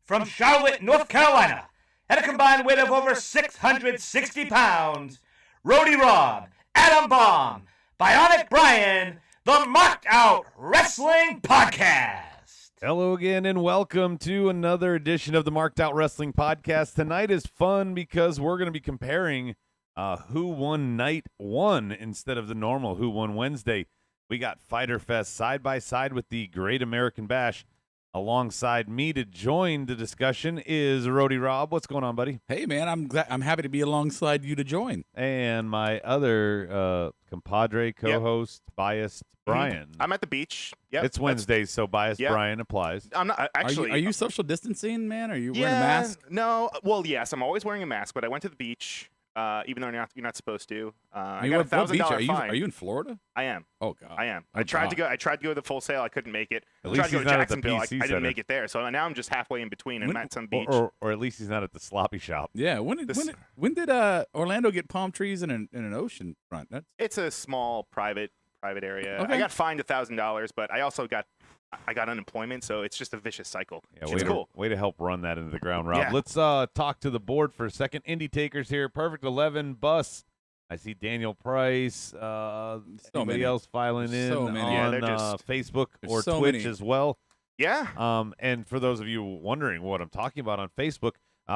From Charlotte, North Carolina, at a combined weight of over 660 pounds, Rody Rob, Adam Bomb, Bionic Brian, the Marked Out Wrestling Podcast. Hello again and welcome to another edition of the Marked Out Wrestling Podcast. Tonight is fun because we're going to be comparing Who Won Night 1 instead of the normal Who Won Wednesday. We got Fyter Fest side by side with the Great American Bash. Alongside me to join the discussion is Rody Rob. What's going on, buddy? Hey, man, I'm happy to be alongside you to join. And my other compadre, co-host, Biased Brian. I'm at the beach. Yep. It's Wednesday, so Biased Brian applies. I'm not actually. Are you social distancing, man? Are you wearing a mask? No. Well, yes, I'm always wearing a mask, but I went to the beach. Even though you're not supposed to. I got a $1,000 fine. Are you in Florida? I am. Oh God. I am. Oh, I tried to go to the Full Sail. I couldn't make it. At I least tried to go he's to not at the Jacksonville. I PC didn't make it there. So now I'm just halfway in between, and I'm at some beach. Or at least he's not at the sloppy shop. Yeah. When did Orlando get palm trees and an ocean front? It's a small private area. Okay. I got fined $1,000, but I also got unemployment, so it's just a vicious cycle. Yeah, it's cool. Way to help run that into the ground, Rob. Yeah. Let's talk to the board for a second. Indie takers here. Perfect 11 bus. I see Daniel Price. Somebody else filing in on Facebook or Twitch as well. Yeah. And for those of you wondering what I'm talking about on Facebook,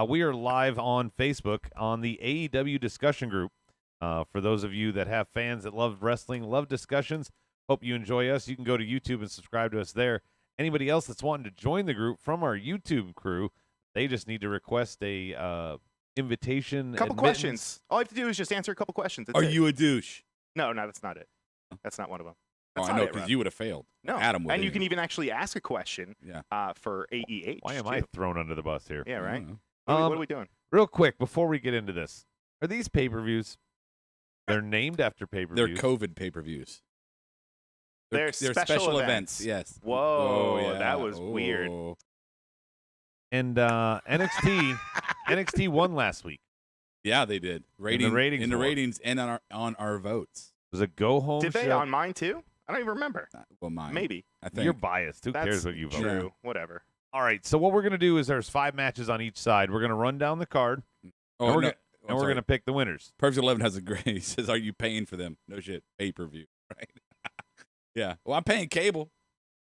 we are live on Facebook on the AEW discussion group. For those of you that have fans that love wrestling, love discussions, hope you enjoy us. You can go to YouTube and subscribe to us there. Anybody else that's wanting to join the group from our YouTube crew, they just need to request a invitation. Couple questions. All I have to do is just answer a couple questions. That's Are it. you a douche? No, that's not it. That's not one of them. I know, because you would have failed. No. Adam would. And you can even actually ask a question for AEH. Why am too. I thrown under the bus here? Yeah, right. Mm-hmm. What are we doing? Real quick, before we get into this, are these pay-per-views? They're named after pay-per-views. They're COVID pay-per-views. They're special events. Yes. Whoa, Oh, yeah. that was weird. And NXT won last week. Yeah, they did. In the ratings and on our votes. It was a go-home Did they show. on mine too? I don't even remember. Well, mine. Maybe. I think. You're biased. Who That's cares what you vote? True. Whatever. All right, so what we're going to do is there's 5 matches on each side. We're going to run down the card, Oh, and we're going to pick the winners. Perfect 11 has a great. He says, "Are you paying for them?" No shit. Pay-per-view. Right. Yeah. Well, I'm paying cable.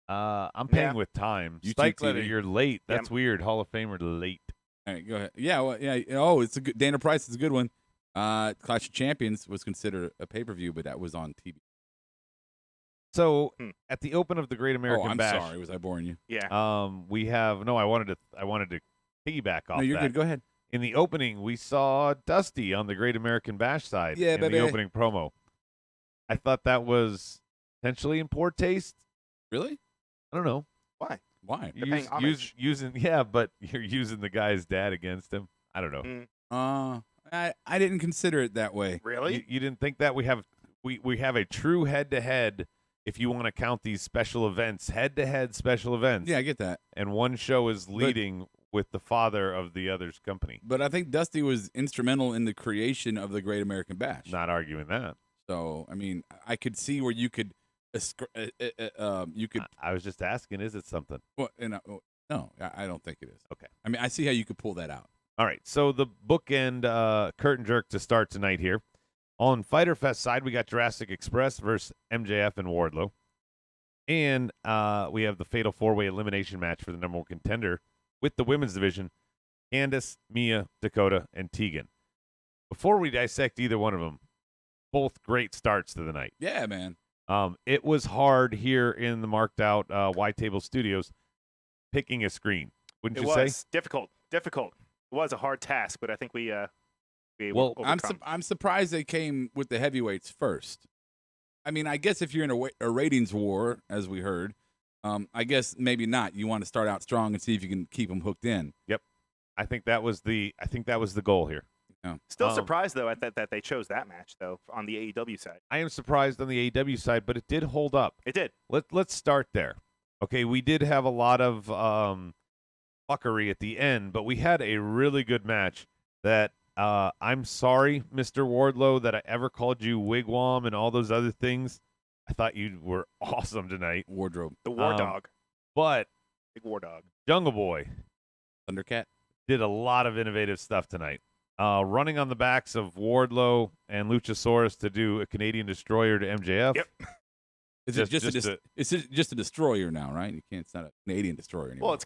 I'm paying with time. YouTube Spike Letter, TV. you're late. That's weird. Hall of Famer late. All right, go ahead. Yeah. Well, yeah. Oh, it's a good. Dana Price is a good one. Clash of Champions was considered a pay-per-view, but that was on TV. So at the open of the Great American Bash. Sorry. Was I boring you? Yeah. We have I wanted to piggyback off. No, you're that. good. Go ahead. In the opening, we saw Dusty on the Great American Bash side. Yeah, in baby. the opening promo. I thought that was potentially in poor taste. Really? I don't know. Why? Why? Using but you're using the guy's dad against him. I don't know. I didn't consider it that way. Really? You didn't think that we have a true head-to-head. If you want to count these special events, head-to-head special events. Yeah, I get that. And one show is leading with the father of the other's company. But I think Dusty was instrumental in the creation of the Great American Bash. Not arguing that. So, I mean, I could see where you could, you could. I was just asking, is it something? Well, no, I don't think it is. Okay. I mean, I see how you could pull that out. All right. So the bookend curtain jerk to start tonight here. On Fyter Fest side, we got Jurassic Express versus MJF and Wardlow. And we have the Fatal 4-Way elimination match for the number 1 contender with the women's division, Candice, Mia, Dakota, and Tegan. Before we dissect either one of them, both great starts to the night. Yeah, man. It was hard here in the marked out White Table Studios picking a screen. Wouldn't you say? It was difficult. It was a hard task, but I think we I'm surprised they came with the heavyweights first. I mean, I guess if you're in a ratings war, as we heard, I guess maybe not. You want to start out strong and see if you can keep them hooked in. Yep. I think that was the goal here. Yeah. Still surprised though that they chose that match though on the AEW side. I am surprised on the AEW side, but it did hold up. It did. Let's start there. Okay, we did have a lot of fuckery at the end, but we had a really good match that I'm sorry, Mr. Wardlow, that I ever called you Wigwam and all those other things. I thought you were awesome tonight. Wardrobe. The War Dog. But Big War Dog. Jungle Boy Thundercat did a lot of innovative stuff tonight. Running on the backs of Wardlow and Luchasaurus to do a Canadian Destroyer to MJF. Yep. It's just a destroyer now, right? It's not a Canadian destroyer anymore. Well, it's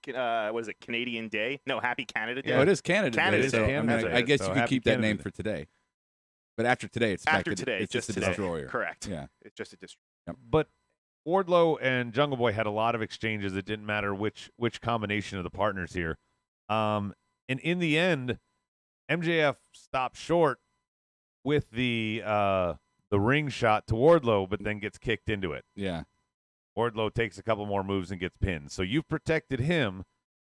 what is it? Canadian Day? No, Happy Canada Day. Yeah, it is Canada Day. Canada So, Day. I mean, I guess So you can happy keep that Canada name Day. for today. But after today, it's just a today. destroyer. Correct. Yeah. It's just a destroyer. Yep. But Wardlow and Jungle Boy had a lot of exchanges. It didn't matter which combination of the partners here. And in the end, MJF stopped short with the ring shot to Wardlow, but then gets kicked into it. Yeah. Wardlow takes a couple more moves and gets pinned. So you've protected him.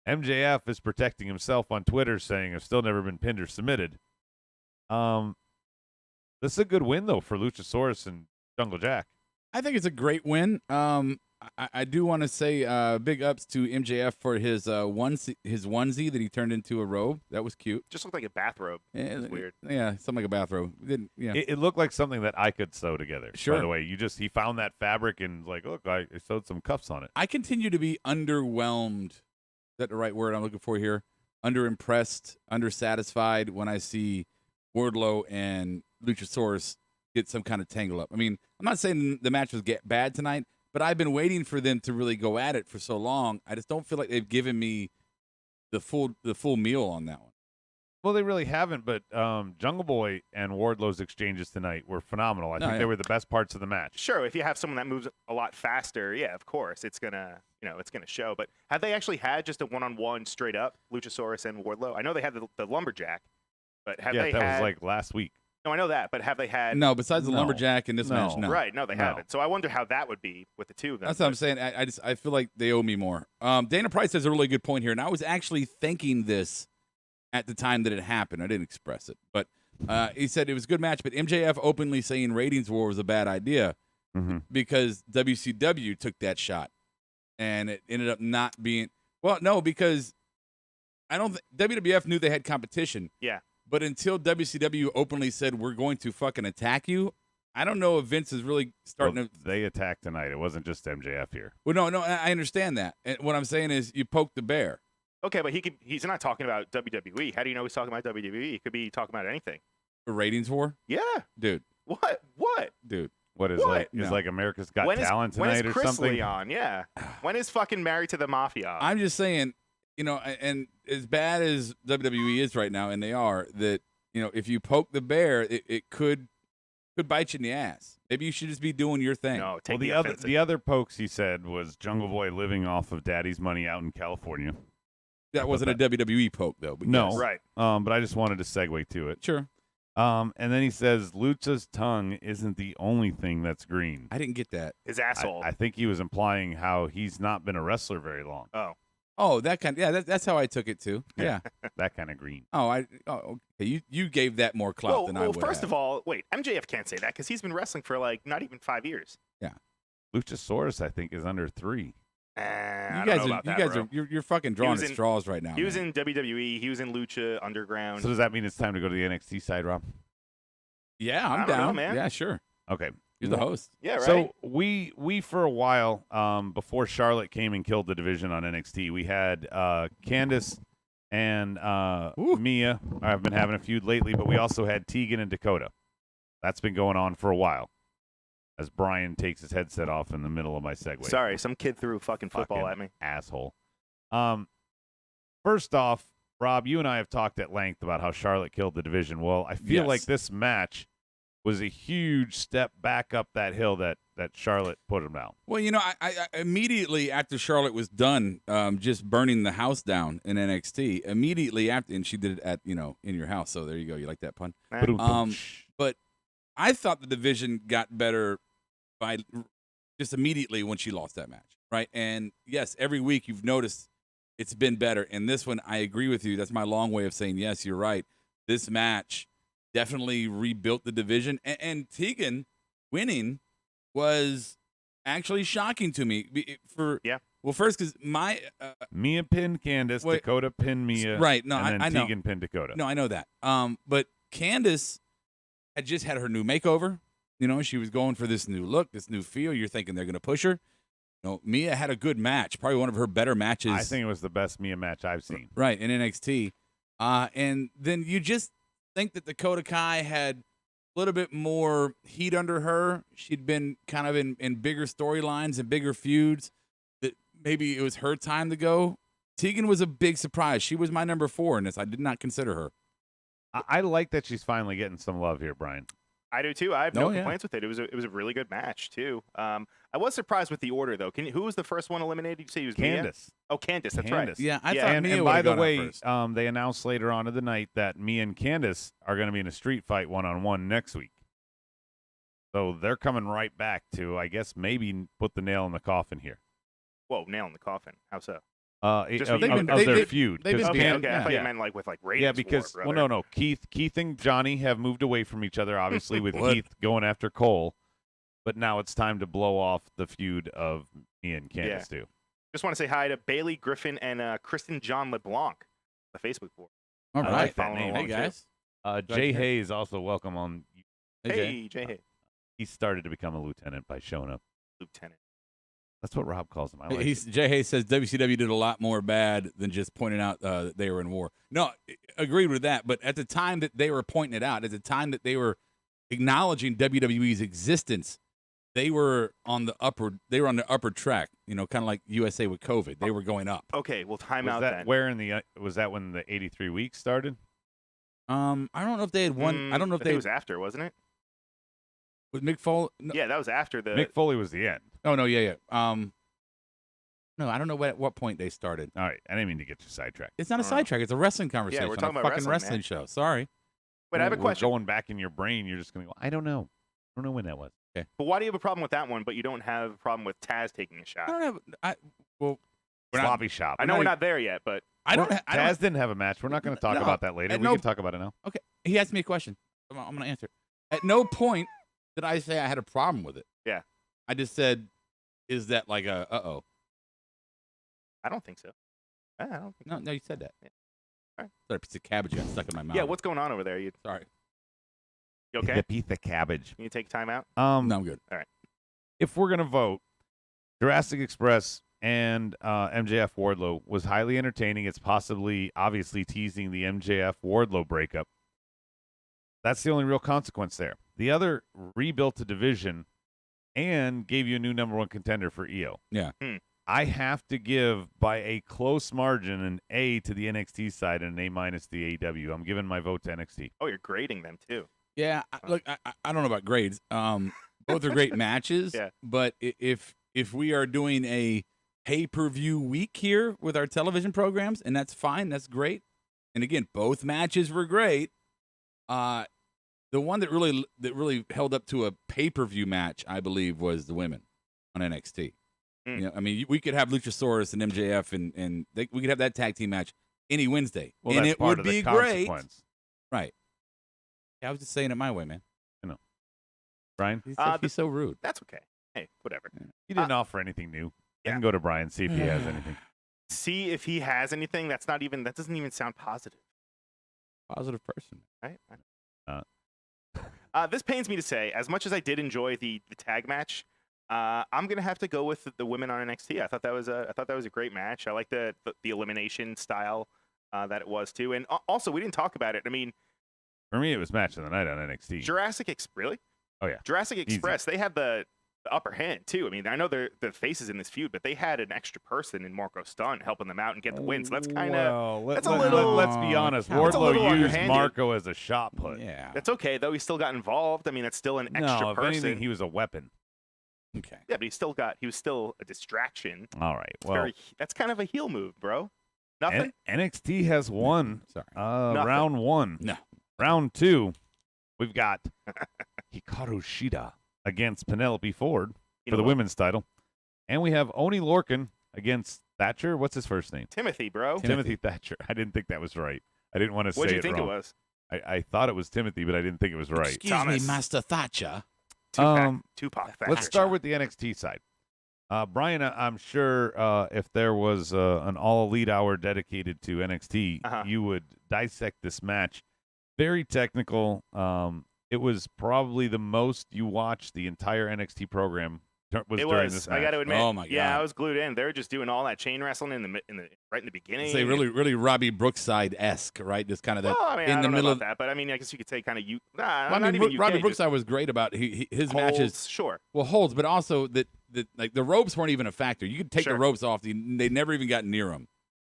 MJF is protecting himself on Twitter, saying, "I've still never been pinned or submitted." This is a good win though for Luchasaurus and Jungle Jack. I think it's a great win. I do want to say big ups to MJF for his onesie that he turned into a robe. That was cute. Just looked like a bathrobe. It was weird. Yeah, something like a bathrobe. Yeah. It looked like something that I could sew together. Sure. By the way, he found that fabric and like, look, I sewed some cuffs on it. I continue to be underwhelmed. Is that the right word I'm looking for here? Underimpressed, undersatisfied when I see Wardlow and Luchasaurus get some kind of tangle up. I mean, I'm not saying the match was bad tonight, but I've been waiting for them to really go at it for so long. I just don't feel like they've given me the full meal on that one. Well, they really haven't, but Jungle Boy and Wardlow's exchanges tonight were phenomenal. I think they were the best parts of the match. Sure, if you have someone that moves a lot faster, yeah, of course, it's gonna show. But have they actually had just a one-on-one straight up Luchasaurus and Wardlow? I know they had the lumberjack, but have they that had? Was like last week. No, I know that, but have they had? No, besides the lumberjack in this match, no. Right, no, they haven't. So I wonder how that would be with the two of them. That's what I'm saying. I feel like they owe me more. Dana Price has a really good point here, and I was actually thinking this at the time that it happened. I didn't express it, but he said it was a good match, but MJF openly saying ratings war was a bad idea because WCW took that shot, and it ended up not being. Well, no, because I don't think WWF knew they had competition. Yeah. But until WCW openly said, we're going to fucking attack you, I don't know if Vince is really starting to. They attacked tonight. It wasn't just MJF here. Well, no, I understand that. And what I'm saying is you poke the bear. Okay, but he's not talking about WWE. How do you know he's talking about WWE? He could be talking about anything. A ratings war? Yeah. Dude. What? Dude. What is like? Is like America's Got Talent tonight when is or Chris something? Lee on? Yeah. When is fucking Married to the Mafia? I'm just saying, and as bad as WWE is right now, and they are, that, if you poke the bear, it could bite you in the ass. Maybe you should just be doing your thing. No, take the other pokes he said was Jungle Boy living off of Daddy's money out in California. That wasn't a WWE poke, though. But no. yes. Right. But I just wanted to segue to it. Sure. And then he says Lucha's tongue isn't the only thing that's green. I didn't get that. His asshole. I think he was implying how he's not been a wrestler very long. Oh, that kind. Yeah, that's how I took it too. Yeah, that kind of green. Okay. You gave that more clout than I would. Well, first of all, wait, MJF can't say that because he's been wrestling for like not even 5 years. Yeah, Luchasaurus I think is under 3. You're fucking drawing at straws right now. He was in WWE. He was in Lucha Underground. So does that mean it's time to go to the NXT side, Rob? Yeah, I'm down, don't know, man. Yeah, sure. Okay. You're the host. Yeah, right. So we for a while, before Charlotte came and killed the division on NXT, we had Candice and Mia. I've been having a feud lately, but we also had Tegan and Dakota. That's been going on for a while. As Brian takes his headset off in the middle of my segue. Sorry, some kid threw fucking football at me. Asshole. First off, Rob, you and I have talked at length about how Charlotte killed the division. Well, I feel like this match was a huge step back up that hill that Charlotte put him down. Well, I immediately after Charlotte was done, just burning the house down in NXT, immediately after, and she did it at, in your house. So there you go. You like that pun? But I thought the division got better by just immediately when she lost that match, right? And yes, every week you've noticed it's been better. And this one, I agree with you. That's my long way of saying, yes, you're right. This match definitely rebuilt the division. And Tegan winning was actually shocking to me. Well, first, because Mia pinned Candice, Dakota pinned Mia. Right. No, and then I know. Tegan pinned Dakota. No, I know that. But Candice had just had her new makeover. She was going for this new look, this new feel. You're thinking they're going to push her. Mia had a good match, probably one of her better matches. I think it was the best Mia match I've seen. Right, in NXT. And then you just think that Dakota Kai had a little bit more heat under her. She'd been kind of in bigger storylines and bigger feuds. That maybe it was her time to go. Tegan was a big surprise. She was my number 4 in this. I did not consider her. I like that she's finally getting some love here, Brian. I do too. I have no complaints with it. It was a really good match too. I was surprised with the order though. Who was the first one eliminated? Did you say it was Candice? Mia? Oh, Candice. That's right. Yeah, I thought Mia and would by have the gone way, out first. they announced later on in the night that Mia and Candice are going to be in a street fight 1-on-1 next week. So they're coming right back to, I guess, maybe put the nail in the coffin here. Whoa, nail in the coffin. How so? Of their feud. They've been Okay. I thought you meant like with ratings. Yeah, because war, brother. no. Keith and Johnny have moved away from each other, obviously, with Keith going after Cole. But now it's time to blow off the feud of Mia and Candice too. Just want to say hi to Bailey Griffin and Kristen John LeBlanc, the Facebook board. All right, like that name. Hey guys. Jay Hayes also welcome on. Hey, Jay Hayes. He started to become a lieutenant by showing up. Lieutenant. That's what Rob calls him. I like it. Jay Hayes says WCW did a lot more bad than just pointing out that they were in war. No, agreed with that. But at the time that they were pointing it out, at the time that they were acknowledging WWE's existence, they were on the upper track. Kind of like USA with COVID. They were going up. Okay, well, time out then. Was that when the 83 weeks started? I don't know if they had one. I don't know if it was after, wasn't it? With Mick Foley. No. Yeah, that was after the. Mick Foley was the end. Oh no, yeah. No, I don't know at what point they started. All right, I didn't mean to get you sidetracked. It's not a sidetrack. It's a wrestling conversation. Yeah, we're talking a about fucking wrestling, show. Sorry. But I have a question. Going back in your brain, you're just going to go, I don't know. I don't know when that was. Okay. But why do you have a problem with that one, but you don't have a problem with Taz taking a shot? I don't have. Sloppy shop. I know we're not there yet, but Taz didn't have a match. We're not going to talk about that later. We can talk about it now. Okay. He asked me a question. I'm going to answer. At no point did I say I had a problem with it. Yeah. I just said, is that like a uh-oh? I don't think so. I don't think No, you said that. Yeah. All right. Sorry, a piece of cabbage got stuck in my mouth. Yeah, what's going on over there? Sorry. You okay? The piece of cabbage. Can you take time out? No, I'm good. All right. If we're going to vote, Jurassic Express and MJF Wardlow was highly entertaining. It's obviously teasing the MJF Wardlow breakup. That's the only real consequence there. The other rebuilt the division and gave you a new number 1 contender for EO. Yeah. I have to give by a close margin an A to the NXT side and an A- to the AEW. I'm giving my vote to NXT. Oh, you're grading them too. Yeah, look, I don't know about grades. Both are great matches. Yeah. But if we are doing a pay-per-view week here with our television programs, and that's fine, that's great. And again, both matches were great. The one that really held up to a pay-per-view match, I believe, was the women on NXT. I mean, we could have Luchasaurus and MJF, and we could have that tag team match any Wednesday, well, and that's it part would of the be great. consequence. Right. Yeah, I was just saying it my way, man. Brian? He's so rude. That's okay. Hey, whatever. He didn't offer anything new. I yeah. can go to Brian, see if he has anything. See if he has anything. That doesn't even sound positive. Positive person. Right? This pains me to say, as much as I did enjoy the tag match, I'm gonna have to go with the women on NXT. I thought that was a great match. I like the elimination style that it was too. And also, we didn't talk about it. I mean, For me, it was match of the night on NXT. Really? Oh, yeah. Jurassic Express, they had the upper hand, too. I mean, I know they're the faces in this feud, but they had an extra person in Marco Stunt helping them out and get the win. So that's kind of that's a little. Let's be honest. That's a Wardlow little used underhanded. Marco as a shot put. Yeah. That's okay, though. He still got involved. I mean, that's still an extra No, if person. anything, he was a weapon. Okay. Yeah, but he was still a distraction. All right. It's Well, that's kind of a heel move, bro. Nothing. NXT has won Sorry. round 1. No. Round 2, we've got Hikaru Shida against Penelope Ford You for know the what? women's title. And we have Oni Lorcan against Thatcher. What's his first name? Timothy, bro. Timothy Thatcher. I didn't think that was right. I didn't want to say What it did you think wrong. it was? I thought it was Timothy, but I didn't think it was right. Excuse Thomas. me, Master Thatcher. Tupac. Let's start with the NXT side. Brian, I'm sure if there was an all elite hour dedicated to NXT, you would dissect this match. Very technical. It was probably the most you watched the entire NXT program during this match. I got to admit. Oh, my Yeah, God. I was glued in. They were just doing all that chain wrestling right in the beginning. Say really Robbie Brookside-esque, right? Just kind of that Well, I mean, in I the don't middle know of about that, but I mean, I guess you could say kind of I mean, Robbie Brookside was great about his matches. Sure. Well, holds, but also that like the ropes weren't even a factor. You could take the Sure. ropes off; they never even got near them.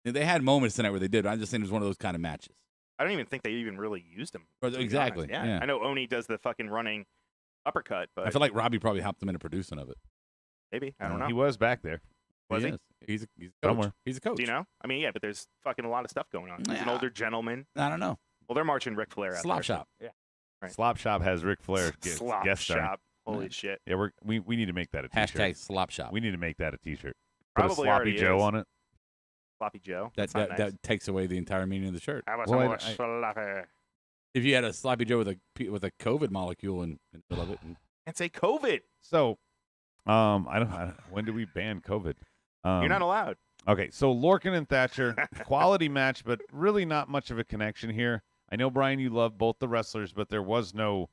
And they had moments tonight where they did. I'm just saying it was one of those kind of matches. I don't even think they even really used him. Or- to be exactly, honest. Yeah. yeah. I know Oni does the fucking running uppercut, but I feel like Robbie probably helped them in the producing of it. maybe I don't know. He was back there. Was he? is. He's a coach. Somewhere. He's a coach. Do you know? I mean, yeah, but there's fucking a lot of stuff going on. He's an Yeah. older gentleman. I don't know. Well, they're marching Ric Flair out Slop there, so- shop. Yeah. Right. Slop Shop has Ric Flair Slop guest starring. shop. Holy Yeah. shit. Yeah, we need to make that a t-shirt. Hashtag slop shop. We need to make that a t-shirt. Put a Probably Sloppy already Joe is. on it. Sloppy Joe. That That's not nice. that takes away the entire meaning of the shirt. How about Well, some I- more sloppy? If you had a sloppy Joe with a COVID molecule in the middle of it, and And say COVID. So, I don't. When do we ban COVID? You're not allowed. Okay, so Lorcan and Thatcher, quality match, but really not much of a connection here. I know, Brian, you love both the wrestlers, but there was no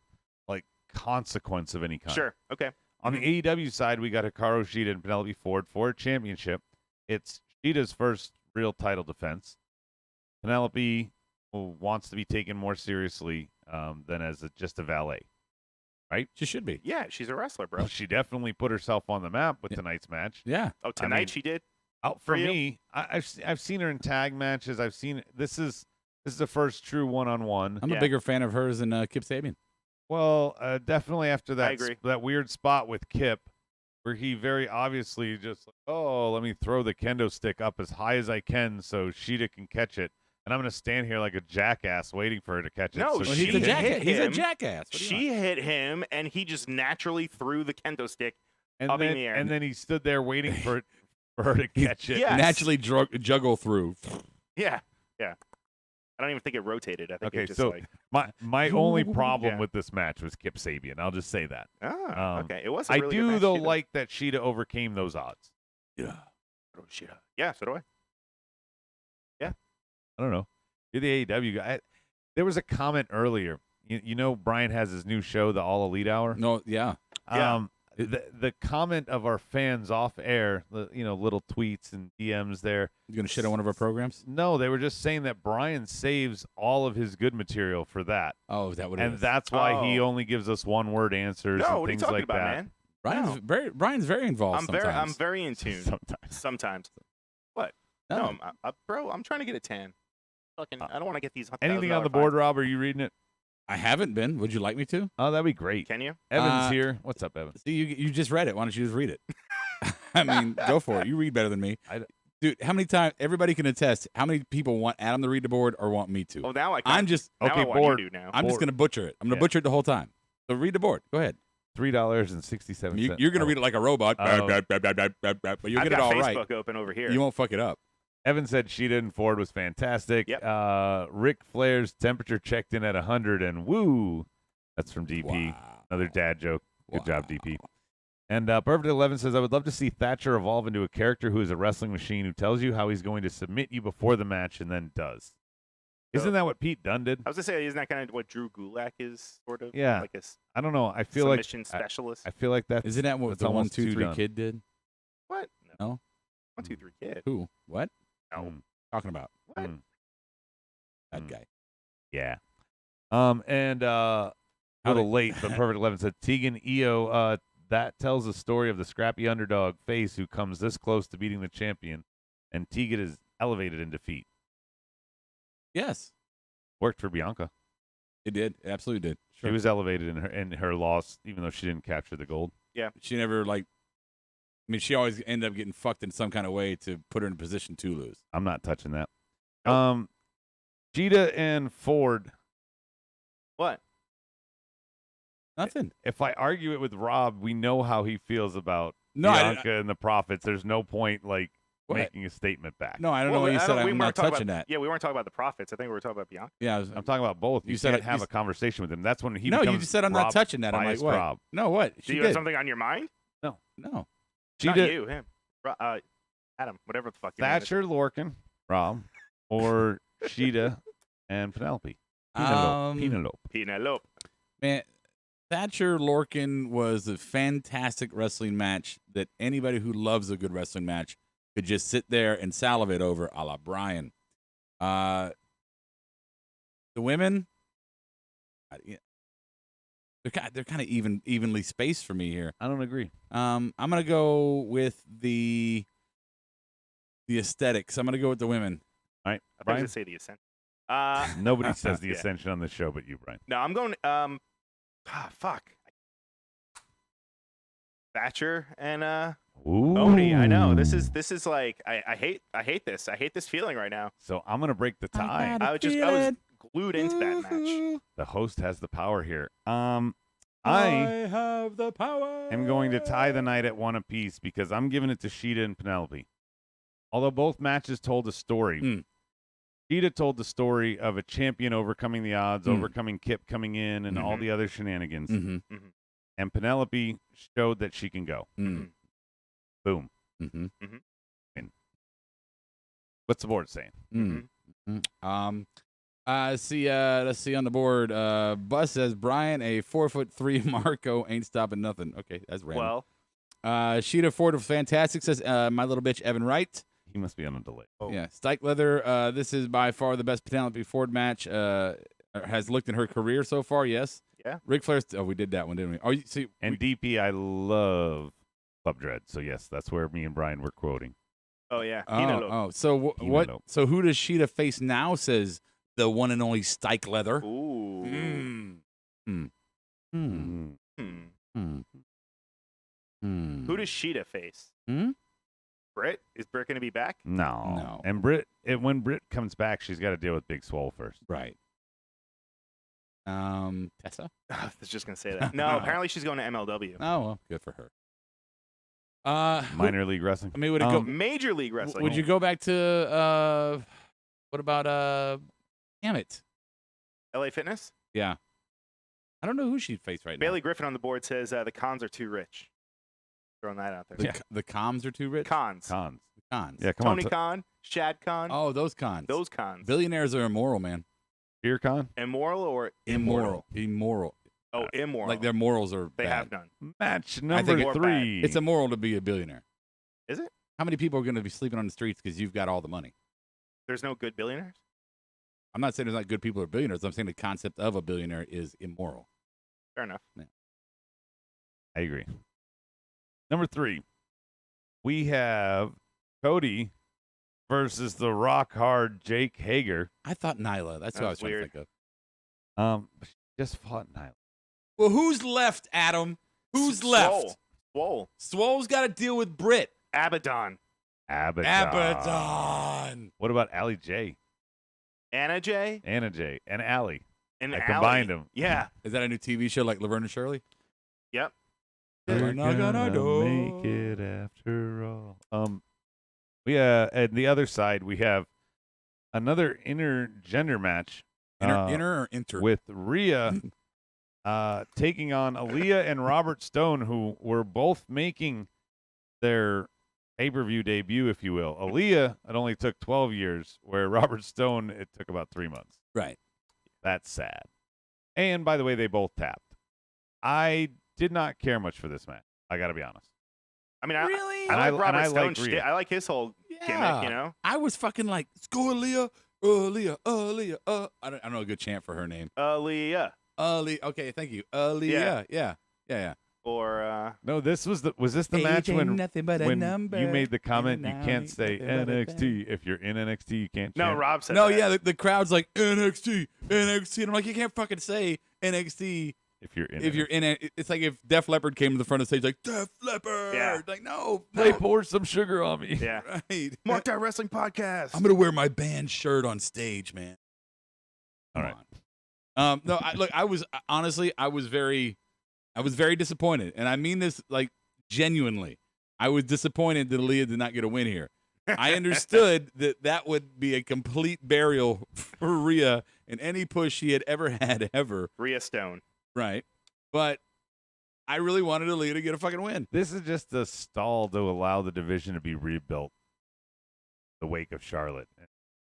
like consequence of any kind. Sure. Okay. On the AEW side, we got Hikaru Shida and Penelope Ford for a championship. It's Shida's first real title defense. Penelope wants to be taken more seriously than as just a valet. she should be. Yeah, she's a wrestler, bro. Well, she definitely put herself on the map with Yeah. tonight's match. Yeah. Oh, tonight mean- she did? For For you? me, I've seen her in tag matches. I've seen this is the first true one-on-one. I'm Yeah. a bigger fan of hers than Kip Sabian. Well, definitely after that agree. that weird spot with Kip, where he very obviously just like, oh, let me throw the kendo stick up as high as I can so Shida can catch it, and I'm gonna stand here like a jackass waiting for her to catch it. No, so Well, she he's a hit jackass. He's a him. jackass. What do you She hit him, and he just naturally threw the kendo stick. and up in then the air. and then he stood there waiting for her to catch it. Yeah. want? Yes. Naturally juggle through. Yeah. Yeah. I don't even think it rotated. I think Okay, it just so like. my only problem Yeah. with this match was Kip Sabian. I'll just say that. Ah, Um, okay. It was a I really good do match, though too. like that Shida overcame those odds. Yeah. Oh, shit. Yeah, so do I. I don't know. You're the AEW guy. There was a comment earlier. You know, Brian has his new show, the All Elite Hour. No, yeah. Yeah. The comment of our fans off air, little tweets and DMs there. You gonna shit on one of our programs? No, they were just saying that Brian saves all of his good material for that, Oh, is that what it and is? that's why he Oh. only gives us one-word answers No, and what are you things talking like about, that. man? Brian's very involved I'm sometimes. very in tune. Sometimes. Sometimes. What? No. No, bro, I'm trying to get a tan. Fucking, I don't want to get these. Anything on the $1,000 board, fines. Rob? Are you reading it? I haven't been. Would you like me to? Oh, that'd be great. Can you? Evan's here. What's up, Evan? See, you just read it. Why don't you just read it? I mean, go for it. You read better than me. Dude, how many times, everybody can attest, how many people want Adam to read the board or want me to? Oh, now I. I'm just, now okay, I want board. You to now. I'm just going to butcher it. I'm going to Yeah. butcher it the whole time. So read the board. Go ahead. $3.67. You're going to read it like a robot, Oh. but you'll I've get it got all Facebook right. open over here. You won't fuck it up. Evan said Shida and Ford was fantastic. Yep. Ric Flair's temperature checked in at 100, and woo. That's from DP. Wow. Another dad joke. Good Wow. job, DP. And Perfect 11 says, I would love to see Thatcher evolve into a character who is a wrestling machine who tells you how he's going to submit you before the match and then does. Isn't that what Pete Dunne did? I was gonna say, isn't that kind of what Drew Gulak is, sort of? Yeah. Like a I don't know. I feel like submission specialist. I feel like that's Isn't that what that's the 1, almost 2, too 3 done. kid did? What? No. 1, 2, 3 kid. Who? What? No. Mm, Talking about What? mm, that Mm. guy. yeah. And a little late, but Perfect 11 said Tegan Io. That tells the story of the scrappy underdog face who comes this close to beating the champion, and Tegan is elevated in defeat. Yes, Worked for Bianca. it did. It absolutely did. Sure. She was elevated in her loss, even though she didn't capture the gold. Yeah. She never she always ended up getting fucked in some kind of way to put her in a position to lose. I'm not touching that. Nope. Cheetah and Ford. What? Nothing. If I argue it with Rob, we know how he feels about No, Bianca and the Profits. There's no point What? making a statement back. No, I don't know why you said I'm not touching that. Yeah, we weren't talking about the Profits. I think we were talking about Bianca. Yeah, I'm talking about both. You You said can't it- have you a conversation with him. That's when he No, you becomes just said I'm not Rob touching that. I'm like, biased what? Rob. No, what? Do She you have did. something on your mind? No. Not Cheetah, you, him. Adam, whatever the fuck your name is. Thatcher, Lorcan, Rob, or Cheetah and Penelope. Penelope. Penelope. Man, Thatcher Lorcan was a fantastic wrestling match that anybody who loves a good wrestling match could just sit there and salivate over, a la Brian. The women, they're kind of evenly spaced for me here. I don't agree. I'm gonna go with the aesthetics. I'm gonna go with the women. All right, I thought you Brian. were gonna say the Ascent. Nobody says the Yeah. Ascension on this show but you, Brian. No, I'm going. Fuck. Thatcher and Ooh. Oni. I know this is like I hate this. I hate this feeling right now. So I'm gonna break the tie. I was glued into that match. The host has the power here. I have the power. am going to tie the night at one apiece because I'm giving it to Sheeta and Penelope. Although both matches told a story. Sheeta told the story of a champion overcoming the odds, overcoming Kip coming in, and all the other shenanigans. Mm-hmm. And Penelope showed that she can go. Mm-hmm. Boom. Mm-hmm. And what's the board saying? Mm-hmm. Let's see on the board. Bus says Brian, a 4'3" Marco ain't stopping nothing. Okay, that's random. Well, Sheeta Ford of Fantastic says my little bitch Evan Wright. He must be on a delay. Yeah, Stike Leather. This is by far the best Penelope Ford match has looked in her career so far. Yes. Yeah. Ric Flair's. Oh, we did that one, didn't we? Oh, you see. And DP, I love Club Dread. So yes, that's where me and Brian were quoting. oh yeah. Penelope. Oh. So what? Penelope. So who does Sheeta face now? Says the one and only Stike Leather. Ooh. Who does Sheeta face? Britt? Is Britt going to be back? No. And when Britt comes back, she's got to deal with Big Swole first. Right. Tessa. I was just going to say that. No, apparently she's going to MLW. Oh, well, good for her. Minor league wrestling. I mean, would it go? Major League Wrestling. Would you go back to what about damn it? LA Fitness? Yeah. I don't know who she'd face right Bailey Griffin on the board says the cons are too rich. Throwing that out there. now. The comms are too rich. Cons. Cons. Cons. Yeah, come Tony on. Khan, Shad Khan. Oh, those cons. Those cons. Billionaires are immoral, man. Beer Con? Immoral or Immoral. Oh, immoral. Like their morals are They bad. have none. Match think number it's- 3. It's immoral to be a billionaire. Is it? How many people are going to be sleeping on the streets because you've got all the money? There's no good billionaires? I'm not saying there's not good people who are billionaires. I'm saying the concept of a billionaire is immoral. Fair enough. I agree. Number 3. We have Cody versus the rock hard Jake Hager. I thought Nyla. That's what I was That's trying weird. to think of. She just fought Nyla. Well, who's left, Adam? Who's left? Swole. Swole's got to deal with Britt. Abaddon. Abaddon. What about Allie J? Anna J. Anna J and Allie. And I Allie. combined them. Yeah. Is that a new TV show like Laverne and Shirley? Yep. We're not gonna do. make it after all. And the other side we have another intergender match. Inner or inter? With Rhea taking on Aaliyah and Robert Stone, who were both making their pay-per-view debut, if you will. Aaliyah, it only took 12 years, where Robert Stone, it took about 3 months. Right. That's sad. And by the way, they both tapped. I did not care much for this match. I got to be honest. I mean, Really? I like Robert I Stone. like Rhea. I like his whole gimmick, you know? I was fucking like, let's go, Aaliyah. Aaliyah, Aaliyah, I don't know a good chant for her name. Aaliyah. Okay, thank you. Aaliyah. Yeah. Or No, was this the Age match ain't when nothing but a you number, made the comment and you now can't ain't say nothing but a NXT if you're in NXT you can't no, chant. Rob said No, that. yeah, the crowd's like NXT, NXT, and I'm like, you can't fucking say NXT if you're in if you're in it. It's like if Def Leppard came to the front of the stage like Def Leppard. Yeah. Like no, They poured some sugar on me. Yeah. right. Marked Out Wrestling Podcast. I'm gonna wear my band shirt on stage, man. All Come right. on. No, I was honestly, I was very disappointed, and I mean this like genuinely. I was disappointed that Aaliyah did not get a win here. I understood that would be a complete burial for Rhea in any push she had ever had ever. Rhea Stone. Right, but I really wanted Aaliyah to get a fucking win. This is just a stall to allow the division to be rebuilt. The wake of Charlotte.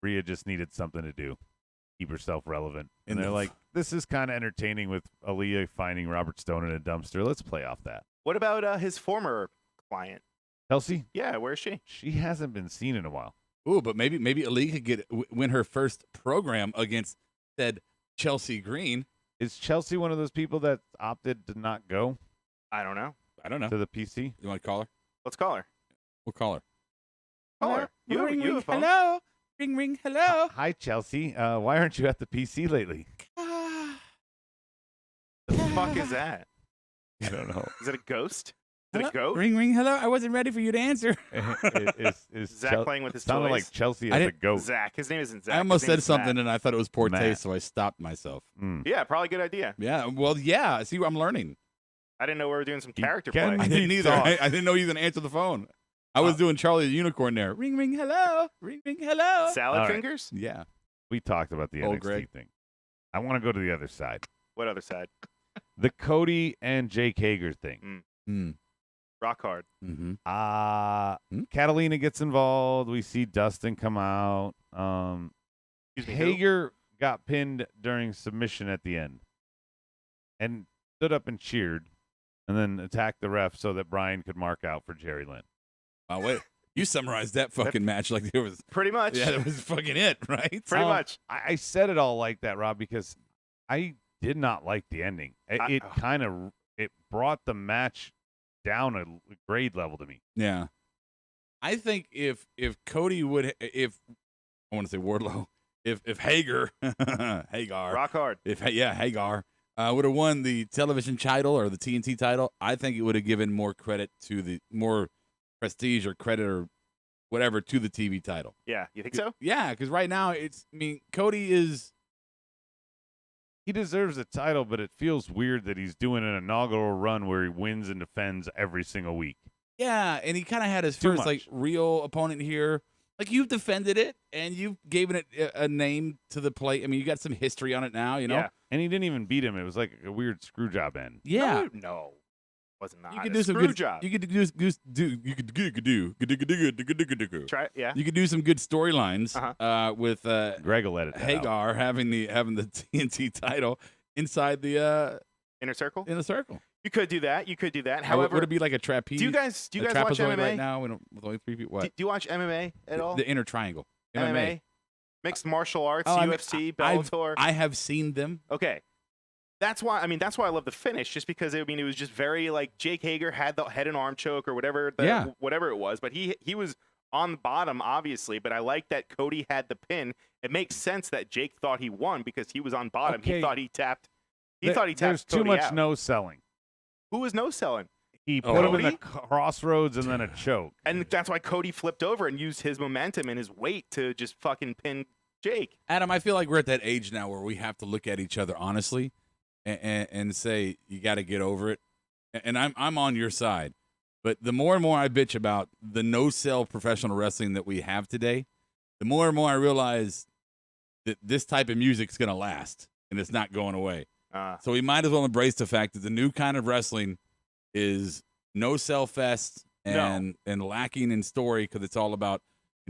Rhea just needed something to do. Keep herself relevant. And they're like, this is kind of entertaining with Aaliyah finding Robert Stone in a dumpster. Let's play off that. What about his former client? Chelsea? Yeah, where is she? She hasn't been seen in a while. Ooh, but maybe Aaliyah could win her first program against said Chelsea Green. Is Chelsea one of those people that opted to not go I don't know. to the PC? You want to call her? Let's call her. We'll call her. Call her. You have a phone. Hello. Ring, ring, hello. Hi, Chelsea. Why aren't you at the PC lately? The fuck is that? I don't know. Is it a ghost? Is it a goat? Ring, ring, hello. I wasn't ready for you to answer. Is Zach playing with his sounded toys? like Chelsea I as a didn't- goat. Zach. His name isn't Zach. I almost His name said is something Matt. and I thought it was poor Matt. taste, so I stopped myself. Mm. Yeah, probably a good idea. Yeah, well, yeah. See, I'm learning. I didn't know we were doing some You character can- play. I didn't either. Talk. I didn't know you was going to answer the phone. I was doing Charlie the Unicorn there. Ring, ring, hello. Ring, ring, hello. Salad All right. fingers? Yeah. We talked about the Oh, NXT Greg. thing. I want to go to the other side. What other side? The Cody and Jake Hager thing. Rock hard. Mm-hmm. Catalina gets involved. We see Dustin come out. Excuse me, who? Hager got pinned during submission at the end and stood up and cheered and then attacked the ref so that Brian could mark out for Jerry Lynn. Oh, wait. You summarized that fucking match like it was. Pretty much. Yeah, that was fucking it, right? Pretty much. I said it all like that, Rob, because I did not like the ending. It brought the match down a grade level to me. Yeah. I think if Cody would, if I want to say Wardlow, if Hager, Hagar, Rock hard. Hagar would have won the television title or the TNT title, I think it would have given more credit to the more prestige or credit or whatever to the TV title. Yeah, you think so? Yeah, because right now Cody is. He deserves a title, but it feels weird that he's doing an inaugural run where he wins and defends every single week. Yeah, and he kind of had his Too first much. like real opponent here. Like you've defended it and you've given it a name to the plate. I mean, you got some history on it now, you know. Yeah. And he didn't even beat him. It was like a weird screw job end. Yeah. No. Wasn't not. You could a do some screw good job. You could do Try. Yeah. You could do some good storylines with Greg will let it Hagar having the TNT title inside the Inner circle. in the circle. You could do that. Would However, it be like a trapeze? do you guys watch trapezoid MMA right now? We don't, with only 3 people. What? Do you watch MMA at all? The inner triangle. MMA, mixed martial arts, Oh, I mean, UFC, I've- Bellator. I have seen them. Okay. That's why I love the finish, just because it was just very like Jake Hager had the head and arm choke or whatever whatever it was, but he was on the bottom obviously, but I like that Cody had the pin. It makes sense that Jake thought he won because he was on bottom. Okay. He thought he tapped There's too Cody much out. no selling. Who was no selling? He put him in the Cody? crossroads and then a choke. And that's why Cody flipped over and used his momentum and his weight to just fucking pin Jake. Adam, I feel like we're at that age now where we have to look at each other honestly and say you got to get over it. And I'm on your side. But the more and more I bitch about the no-sell professional wrestling that we have today, the more and more I realize that this type of music is going to last and it's not going away. So we might as well embrace the fact that the new kind of wrestling is no-sell fest and lacking in story because it's all about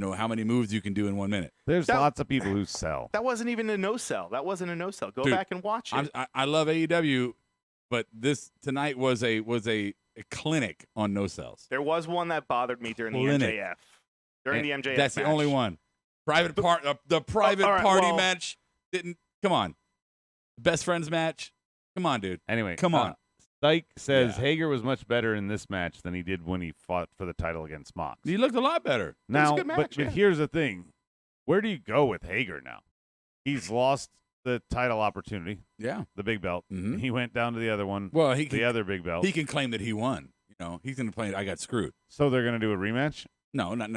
how many moves you can do in 1 minute. There's lots of people who sell. That wasn't even a no-sell. That wasn't a no-sell. Go Dude, back and watch it. I love AEW, but this tonight was a clinic on no-sells. There was one that bothered me during the Clinic. MJF. During the MJF That's the match. only one. Private part, the private party match didn't. Come on, best friends match. Come on, dude. Anyway, come on. Dyke says Hager was much better in this match than he did when he fought for the title against Mox. He looked a lot better. Now, a good match, but here's the thing: where do you go with Hager now? He's lost the title opportunity. Yeah, the big belt. Mm-hmm. He went down to the other one. Well, the other big belt. He can claim that he won. You know, he's going to claim I got screwed. So they're going to do a rematch? No, not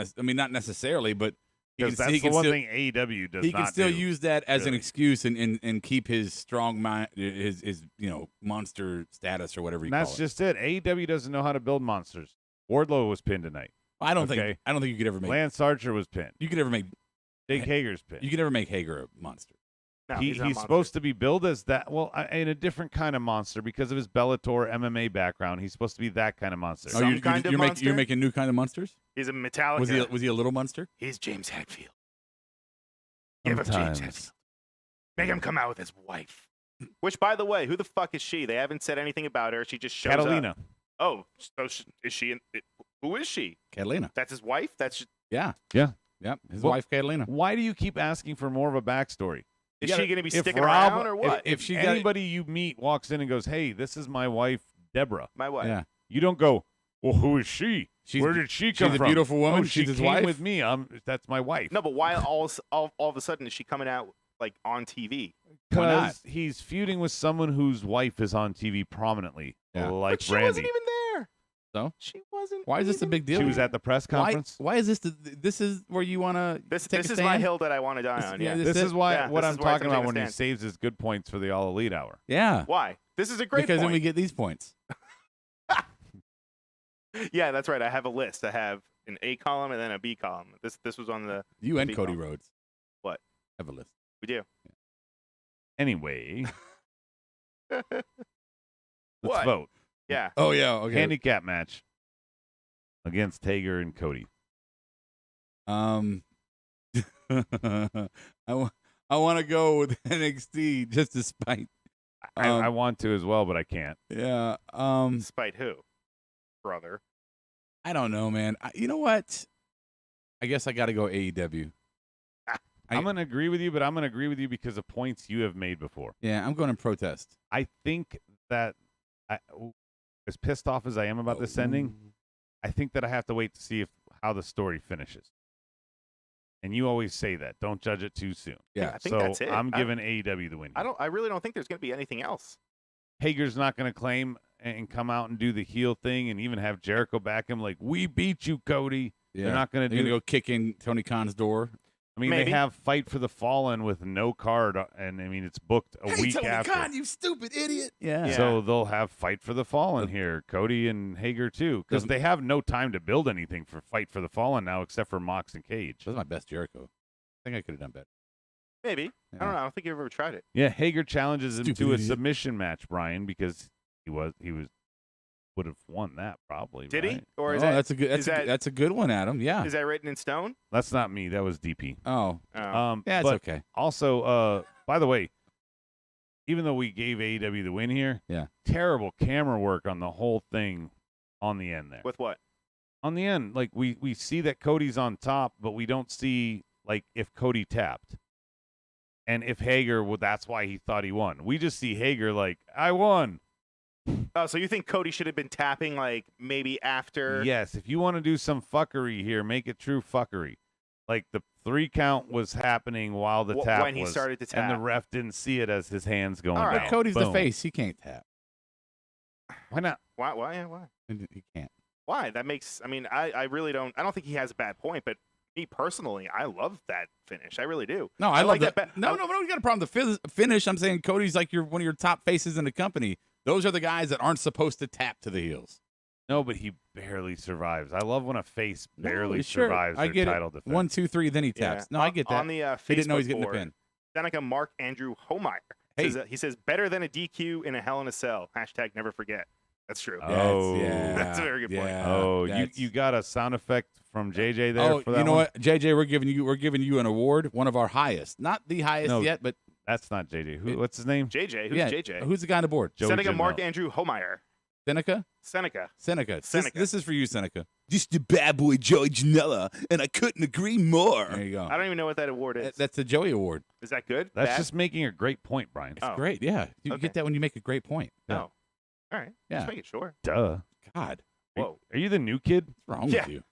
necessarily, but that's the one thing AEW does. He can still use that as an really. excuse and keep his strong mind, his monster status or whatever you call it. That's just it. AEW doesn't know how to build monsters. Wardlow was pinned tonight. I don't think you could ever make Lance Archer was pinned. You could never make Jake Hager's pinned. You can never make Hager a monster. No, he's supposed to be billed as that. Well, in a different kind of monster because of his Bellator MMA background. He's supposed to be that kind of monster. You're making new kind of monsters. He's a Metallica. Was he a little monster? He's James Hetfield. Give him James Hetfield. Make him come out with his wife. Which, by the way, who the fuck is she? They haven't said anything about her. She just shows Catalina. up. Oh, so is she? Who is she? Catalina. That's his wife. Yeah. His wife Catalina. Why do you keep asking for more of a backstory? Is she going to be sticking Rob, around or what? If anybody you meet walks in and goes, "Hey, this is my wife, Deborah," My wife. Yeah. you don't go, "Well, who is she? Where did she come from?" She's a beautiful woman. Oh, She's she his came wife. with me. That's my wife. No, but why all of a sudden is she coming out like on TV? Why not? Because he's feuding with someone whose wife is on TV prominently, like But she Randy. wasn't even there. So? She wasn't. Why is this a even- big deal? She was at the press conference. Why is this? This is where you want to. This is my hill that I want to die on. Yeah. This is why Yeah, what this I'm is where talking I'm about taking when a he stand. saves his good points for the All Elite Hour. Yeah. Why? This is a great Because point. then we get these points. Yeah, that's right. I have a list. I have an A column and then a B column. This was on the. You and B Cody column. Rhodes. What? Have a list. We do. Anyway, let's What? vote. Yeah. Oh yeah. Okay. Handicap match against Hager and Cody. I want to go with NXT just to spite. I want to as well, but I can't. Yeah. Despite who? Brother. I don't know, man. You know what? I guess I got to go AEW. I'm going to agree with you, but I'm going to agree with you because of points you have made before. Yeah, I'm going to protest. I think that as pissed off as I am about this ending, I think that I have to wait to see how the story finishes. And you always say that. Don't judge it too soon. Yeah. I think so that's it. I'm giving AEW the win. I really don't think there's going to be anything else. Hager's not going to claim and come out and do the heel thing and even have Jericho back him like, "We beat you, Cody." Yeah. They're not going to They're do going to go kick in Tony Khan's door. I mean, Maybe. they have Fight for the Fallen with no card, and I mean, it's booked a week Tony after. Khan, you stupid idiot. Yeah. So they'll have Fight for the Fallen here, Cody and Hager too, because they have no time to build anything for Fight for the Fallen now, except for Mox and Cage. That's my best Jericho. I think I could have done better. Maybe. Yeah. I don't know. I don't think you've ever tried it. Yeah, Hager challenges him Stupid to a idiot. submission match, Brian, because he would have won that probably. Did right? he? Or is that's a good. is that- That's a good one, Adam. Yeah. is that written in stone? That's not me. That was DP. Oh. Oh. Yeah, it's but okay. Also, by the way, even though we gave AEW the win here, Yeah. terrible camera work on the whole thing on the end there. With what? On the end, like we see that Cody's on top, but we don't see like if Cody tapped. And if Hager, well, that's why he thought he won. We just see Hager like, "I won." Oh, so you think Cody should have been tapping like maybe after? Yes, if you want to do some fuckery here, make it true fuckery. Like the 3 count was happening while the tap when he was, started to tap. and the ref didn't see it as his hands going All right. down. But Cody's the Boom. face. He can't tap. Why not? Why? Why? He can't. Why? That makes. I mean, I really don't. I don't think he has a bad point, but me personally, I love that finish. I really do. No, I like love that. No, we got a problem. The finish. I'm saying Cody's like one of your top faces in the company. Those are the guys that aren't supposed to tap to the heels. No, but he barely survives. I love when a face barely Sure. survives I their get title it. defense. 1, 2, 3, then he Yeah. taps. No, I get that. On the Facebook He didn't know he's getting board, the pin. Danica Mark Andrew Homeyer Hey. he says better than a DQ in a Hell in a Cell. #, never forget. That's true. Oh. That's a very good point. Yeah, Oh, that's- you got a sound effect from JJ there Oh, for that you know one? what, JJ, we're giving you an award, one of our highest, not the highest No. yet, but That's not JJ. What's his name? JJ, who's yeah. JJ? Who's the guy on the board? Joey Seneca Mark Janelle. Andrew Homeyer. Seneca. Seneca. This is for you, Seneca. Just a bad boy, Joey Janela, and I couldn't agree more. There you go. I don't even know what that award is. That's the Joey Award. Is that good? That's Bad? just making a great point, Brian. It's great. Yeah, you Okay. get that when you make a great point. Oh. All right. Yeah. Just making sure. Duh. God, Whoa. Are you the new kid? what's wrong Yeah. with you?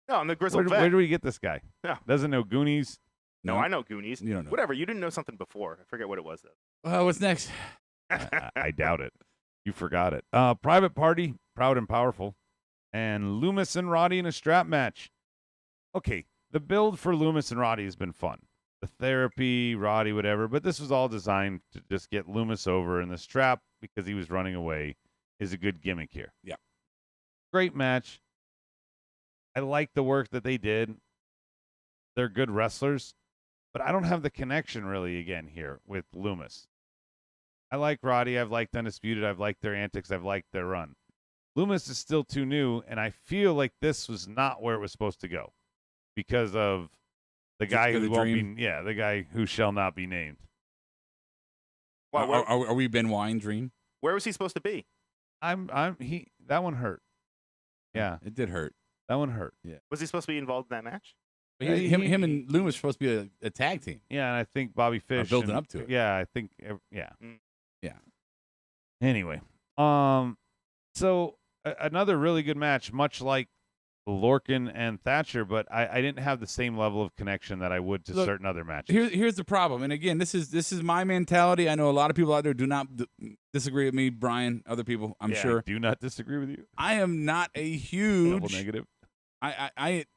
No, I'm the grizzled Where vet. do we get this guy? No. Doesn't know Goonies. No, I know Goonies. You don't know. Whatever. You didn't know something before. I forget what it was, What's next? I doubt it. You forgot it. Private Party, Proud and Powerful, and Loomis and Roddy in a strap match. Okay, the build for Loomis and Roddy has been fun. The therapy, Roddy, whatever, but this was all designed to just get Loomis over, and the strap, because he was running away, is a good gimmick here. Yeah. Great match. I like the work that they did. They're good wrestlers, but I don't have the connection really again here with Loomis. I like Roddy. I've liked Undisputed. I've liked their antics. I've liked their run. Loomis is still too new, and I feel like this was not where it was supposed to go because of the guy who won't be, the guy who shall not be named. Well, Are we Ben Wine Dream? where was he supposed to be? That one hurt. Yeah, It did hurt. that one hurt. Was he supposed to be involved in that match? But Yeah, him and Loomis are supposed to be a tag team. Yeah, and I think Bobby Fish building up to it. Yeah, I think yeah. Yeah. Anyway, so another really good match, much like Lorcan and Thatcher, but I didn't have the same level of connection that I would to certain other matches. Here's the problem, and again, this is my mentality. I know a lot of people out there do not disagree with me, Brian. Other people, I'm sure, I do not disagree with you. I am not a Double huge. negative.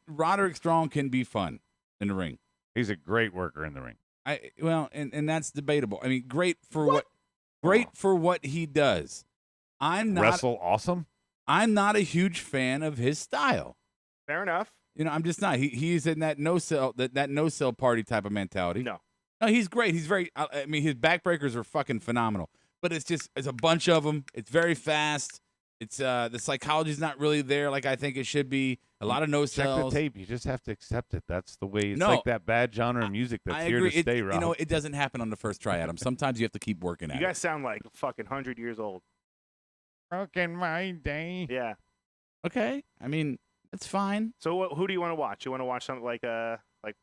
Roderick Strong can be fun in the ring. He's a great worker in the ring. And that's debatable. I mean, great for what he does. Wrestle awesome. I'm not a huge fan of his style. Fair enough. I'm just not. He's in that no sell party type of mentality. No, he's great. He's very. I mean, his backbreakers are fucking phenomenal. But it's a bunch of them. It's very fast. It's the psychology's not really there like I think it should be. A lot of no sells. Check the tape. You just have to accept it. That's the way. It's like that bad genre of music that's I here agree. to stay, Rob. It doesn't happen on the first try, Adam. Sometimes you have to keep working at it. you guys sound like fucking 100 years old. Broken my day. Yeah. Okay. I mean, that's fine. So who do you want to watch? You want to watch something like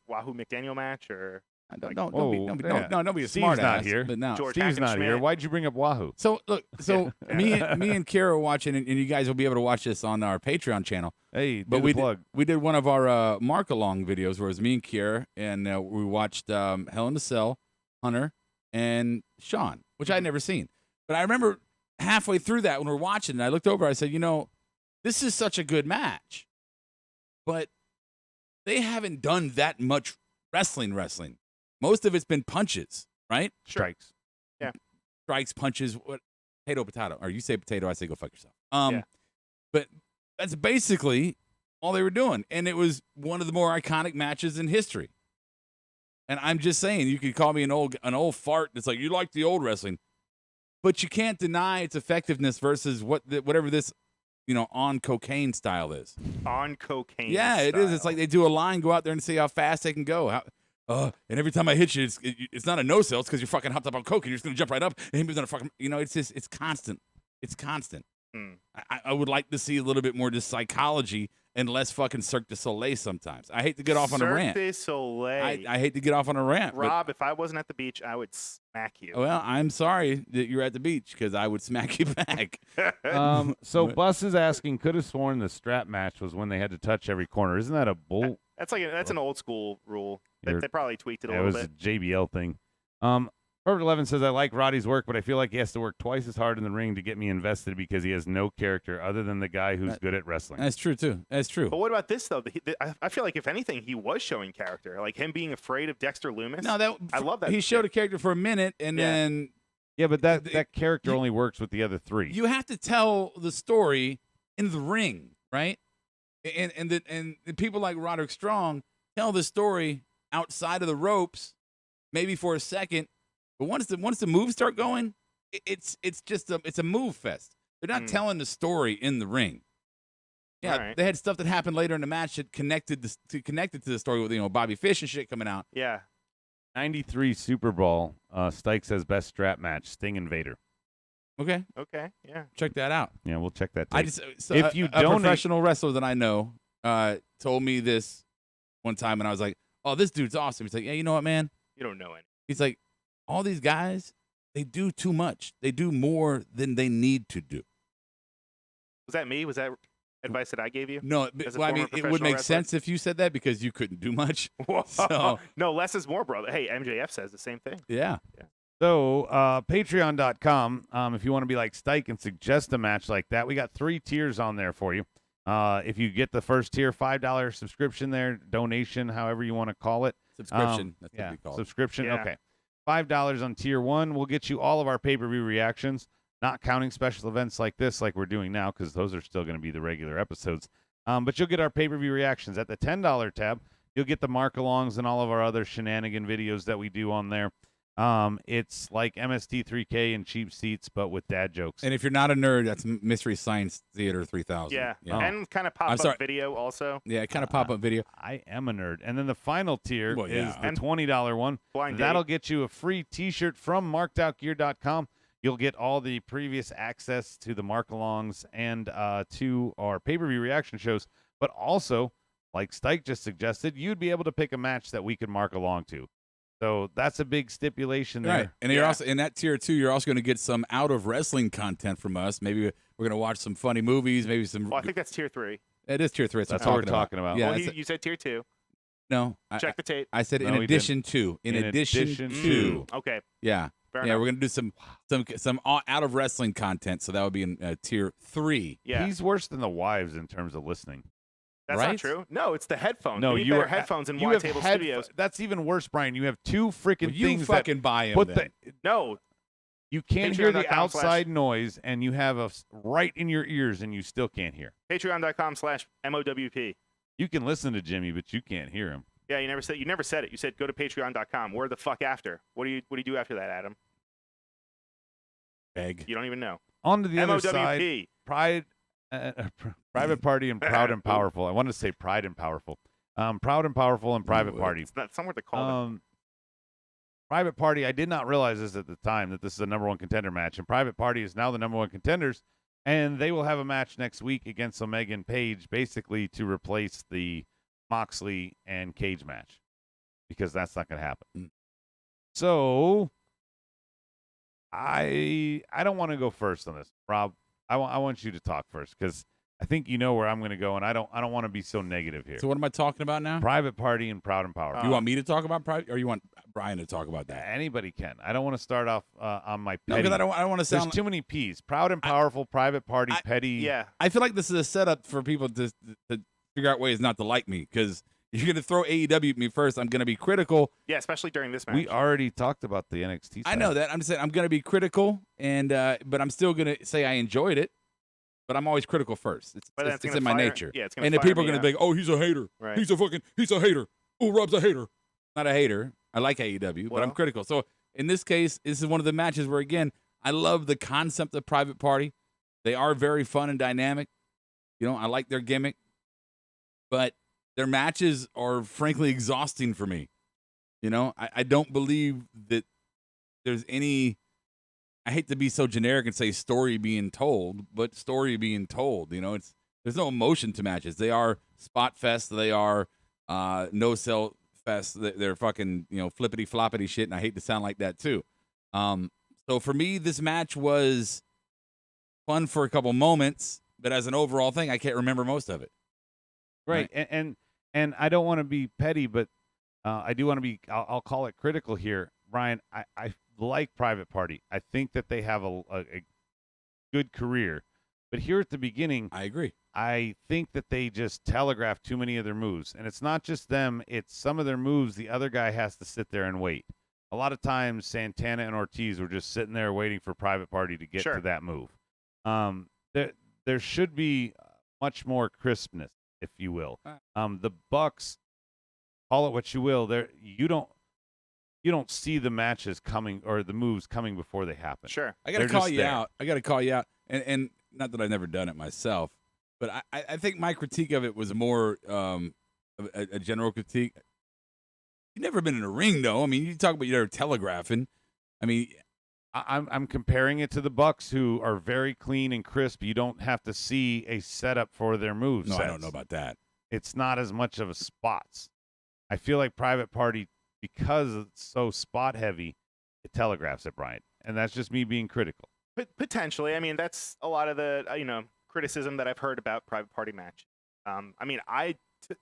Wahoo McDaniel match or Don't be a Steve's smart not ass. here. But no. George Steve's not here. Hackenschmidt? Why'd you bring up Wahoo? So look, me and Kira are watching, and you guys will be able to watch this on our Patreon channel. Hey, But plug. we did one of our Mark Along videos where it was me and Kira, and we watched Hell in a Cell, Hunter, and Sean, which I'd never seen. But I remember halfway through that when we were watching, and I looked over, I said, this is such a good match, but they haven't done that much wrestling. Most of it's been punches, right? Strikes. Strikes, punches, potato. Or you say potato, I say go fuck yourself. Yeah. But that's basically all they were doing. And it was one of the more iconic matches in history. And I'm just saying, you could call me an old fart. It's like, you like the old wrestling. But you can't deny its effectiveness versus whatever this, on cocaine style is. on cocaine? Yeah, it is. It's like they do a line, go out there and see how fast they can go. And every time I hit you, it's not a no sell. It's because you're fucking hopped up on coke and you're just gonna jump right up and he moves on a fucking. It's constant. It's constant. I would like to see a little bit more just psychology and less fucking Cirque du Soleil sometimes. I hate to get off on a rant. Cirque du Soleil. I hate to get off on a rant. Rob, if I wasn't at the beach, I would smack you. Well, I'm sorry that you're at the beach because I would smack you back. So Bus is asking, could have sworn the strap match was when they had to touch every corner. Isn't that a bull? That's an old school rule. They probably tweaked it a It little was bit. a JBL thing. Perfect 11 says, I like Roddy's work, but I feel like he has to work twice as hard in the ring to get me invested because he has no character other than the guy who's good at wrestling. That's true, too. That's true. But what about this, though? I feel like, if anything, he was showing character. Like him being afraid of Dexter Loomis. No, I love that. He showed a character for a minute, and then Yeah, but that character only works with the other three. you have to tell the story in the ring, right? And the people like Roderick Strong tell the story outside of the ropes, maybe for a second. But once the moves start going, it's just a move fest. They're not telling the story in the ring. Yeah, Right. They had stuff that happened later in the match that connected to the story with Bobby Fish and shit coming out. Yeah. 93 Super Bowl, Stike says best strap match, Sting and Vader. Okay, Yeah. check that out. Yeah, we'll check that. I tape. just so If you a donate- professional wrestler that I know told me this one time, and I was like, "Oh, this dude's awesome." He's like, "Yeah, you know what, man?" You don't know any. He's like, "All these guys, they do too much. They do more than they need to do." Was that me? Was that advice that I gave you? No, As a well, I former mean, it would professional make wrestler? sense if you said that because you couldn't do much. Whoa. So- No, less is more, brother. Hey, MJF says the same thing. Yeah. So, patreon.com, if you want to be like Stike and suggest a match like that, we got 3 tiers on there for you. If you get the first tier, $5 subscription there, donation, however you want to call it. Subscription. That's Yeah, what we call it. subscription. Yeah. Okay. $5 on tier 1 will get you all of our pay-per-view reactions, not counting special events like this, like we're doing now, because those are still going to be the regular episodes. But you'll get our pay-per-view reactions. At the $10 tab, you'll get the mark-alongs and all of our other shenanigan videos that we do on there. It's like MST3K and cheap seats, but with dad jokes. And if you're not a nerd, that's Mystery Science Theater 3000. Yeah. Oh. And kind of I'm pop sorry. up video also. Yeah, kind of pop-up video. I am a nerd. And then the final tier Well, yeah. is the And $20 one. Blind date. That'll get you a free T-shirt from markedoutgear.com. You'll get all the previous access to the mark-alongs and to our pay-per-view reaction shows. But also, like Stike just suggested, you'd be able to pick a match that we could mark along to. So that's a big stipulation there. Right. And you're Yeah. also in that tier 2, you're also going to get some out of wrestling content from us. Maybe we're going to watch some funny movies, maybe some Well, I think that's tier 3. It is tier 3. That's what we're talking about. Yeah, Well, it's- you said tier 2. no. Check the tape. I said No, in we addition to. In addition addition to. Okay. Yeah. Fair Yeah, enough. we're going to do some out of wrestling content, so that would be in tier 3. Yeah. He's worse than the wives in terms of listening. That's right? not true. No, it's the headphones. No, We need you better are headphones in you Wide have Table head- Studios. That's even worse, Brian. You have 2 freaking Well, you things fucking that buy 'em put then. No, you can't hear the Patreon.com/. outside noise, and you have us right in your ears, and you still can't hear. Patreon.com/MOWP. You can listen to Jimmy, but you can't hear him. Yeah, you never said it. You said go to Patreon.com. Where the fuck after? What do you do after that, Adam? Egg. You don't even know. On to the other side, MOWP. Private Party and Proud and Powerful. I wanted to say Pride and Powerful. Proud and Powerful and Private Ooh, Party. It's not somewhere to call it. Private Party, I did not realize this at the time, that this is a number 1 contender match, and Private Party is now the number 1 contenders, and they will have a match next week against Omega and Page, basically to replace the Moxley and Cage match, because that's not going to happen. Mm. So I don't want to go first on this, Rob. I want you to talk first, because I think you know where I'm going to go, and I don't want to be so negative here. So what am I talking about now? Private Party and Proud and Powerful. You want me to talk about private, or you want Brian to talk about that? Anybody can. I don't want to start off on my No, petty. because I don't want to There's sound. too many P's. Proud and Powerful, Private Party, Petty. Yeah. I feel like this is a setup for people to figure out ways not to like me, because you're going to throw AEW at me first. I'm going to be critical. Yeah, especially during this match. We already talked about the NXT side. I know that. I'm just saying I'm going to be critical, and but I'm still going to say I enjoyed it. But I'm always critical first. But then It's gonna in my fire- nature. Yeah, it's gonna And the fire people are me going to up. be like, "Oh, he's a hater. Right. He's a hater. Oh, Rob's a hater." Not a hater. I like AEW, but I'm Well- critical. So in this case, this is one of the matches where, again, I love the concept of Private Party. They are very fun and dynamic. You know, I like their gimmick, but their matches are frankly exhausting for me. You know, I don't believe that there's any. I hate to be so generic and say story being told, but story being told. You know, there's no emotion to matches. They are spot fest. They are no sell fest. They're fucking flippity floppity shit, and I hate to sound like that too. So for me, this match was fun for a couple moments, but as an overall thing, I can't remember most of it. Right. And I don't want to be petty, but I do want to be. I'll call it critical here, Brian. I like Private Party. I think that they have a good career, but here at the beginning, I agree. I think that they just telegraph too many of their moves. And it's not just them, it's some of their moves the other guy has to sit there and wait. A lot of times Santana and Ortiz were just sitting there waiting for Private Party to get Sure. to that move. There should be much more crispness, if you will. The Bucks, call it what you will, you don't see the matches coming or the moves coming before they happen. Sure. I got to They're call just you there. out. I got to call you out. And not that I've never done it myself, but I think my critique of it was more a general critique. You've never been in a ring, though. I mean, you talk about you're telegraphing. I mean, I'm comparing it to the Bucks, who are very clean and crisp. You don't have to see a setup for their moves. No, I don't know about that. It's not as much of a spots. I feel like Private Party, because it's so spot heavy, it telegraphs it, Brian, and that's just me being critical. Potentially, I mean, that's a lot of the criticism that I've heard about Private Party match. I mean,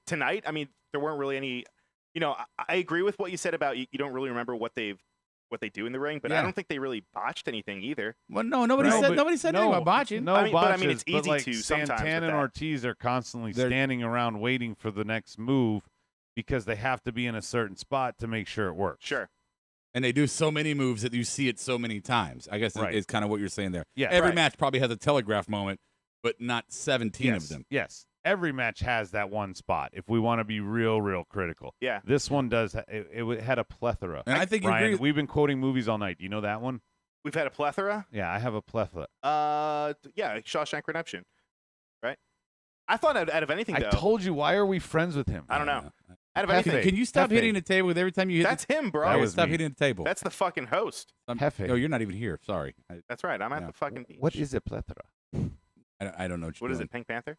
tonight, I mean, there weren't really any. I agree with what you said about you don't really remember what they do in the ring, but I don't think they really botched anything either. Well, no, nobody said anything about botching. No, but I mean, it's botches, easy like to sometimes. Santana and Ortiz are constantly standing around waiting for the next move because they have to be in a certain spot to make sure it works. Sure. And they do so many moves that you see it so many times. I guess is kind of what you're saying there. Yeah, every match probably has a telegraph moment, but not 17 of them. Yes. Every match has that one spot if we want to be real critical. Yeah. This one does. It had a plethora. And I think you Brian, agree. we've been quoting movies all night. Do you know that one? We've had a plethora. Yeah, I have a plethora. Yeah, Shawshank Redemption. Right? I thought out of anything, though. I told you, why are we friends with him? I don't know. Out of anything. Can you stop hitting the table with every time you hit? That's him, bro. That was stop me. hitting the table. That's the fucking host. Hefe. No, you're not even here. Sorry. That's right. I'm at the fucking beach. What is a plethora? I don't know what you're What doing. is it, Pink Panther?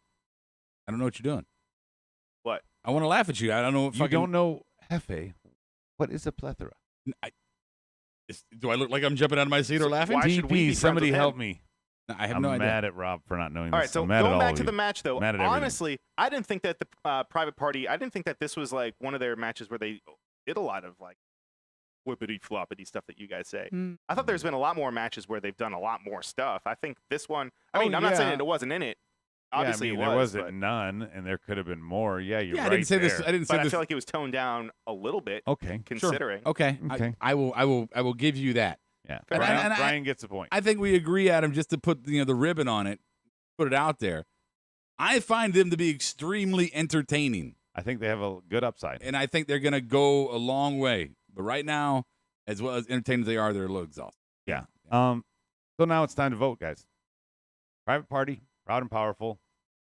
I don't know what you're doing. What? I want to laugh at you. I don't know. You don't know Hefe. What is a plethora? Do I look like I'm jumping out of my seat or laughing? Why should we be friends somebody with him? help me. No, I have I'm no idea. mad at Rob for not knowing All this. right, so I'm mad at going all back of to you. the match, though, Mad at everything. honestly, I didn't think that the Private Party, I didn't think that this was like one of their matches where they did a lot of like whippity floppity stuff that you guys say. I thought there's been a lot more matches where they've done a lot more stuff. I think this one, I mean, I'm not saying that it wasn't in it. Obviously, yeah, I mean, it there was, wasn't none, and there could have been more. Yeah, you're right. I didn't say this. there. I didn't say but I this. feel like it was toned down a little bit, Okay. considering. Okay. Okay. I will give you that. Yeah. Fair Brian, enough. Brian gets the point. I think we agree, Adam, just to put the ribbon on it, put it out there. I find them to be extremely entertaining, I think they have a good upside. and I think they're going to go a long way. But right now, as well as entertaining as they are, they're a little exhausted. Yeah. So now it's time to vote, guys. Private Party, Proud and Powerful,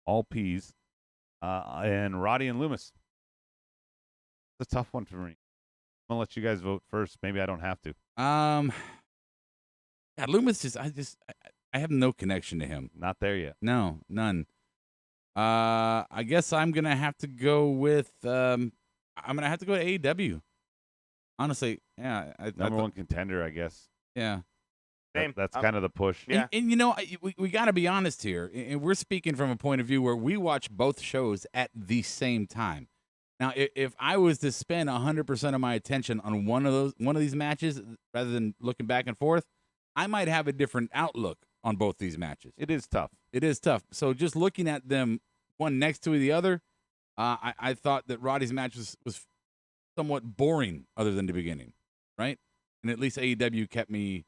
all P's, and Roddy and Loomis. It's a tough one for me. I'm gonna let you guys vote first. Maybe I don't have to. Yeah, Loomis I have no connection to him. Not there yet. No, none. I guess I'm gonna have to go with I'm gonna have to go to AEW. Honestly, yeah. Number one contender, I guess. Yeah. Same. That's kind of the push. Yeah. And we got to be honest here, and we're speaking from a point of view where we watch both shows at the same time. Now, if I was to spend 100% of my attention on one of these matches rather than looking back and forth, I might have a different outlook on both these matches. It is tough. It is tough. So just looking at them one next to the other, I thought that Roddy's match was somewhat boring other than the beginning, right? And at least AEW kept me,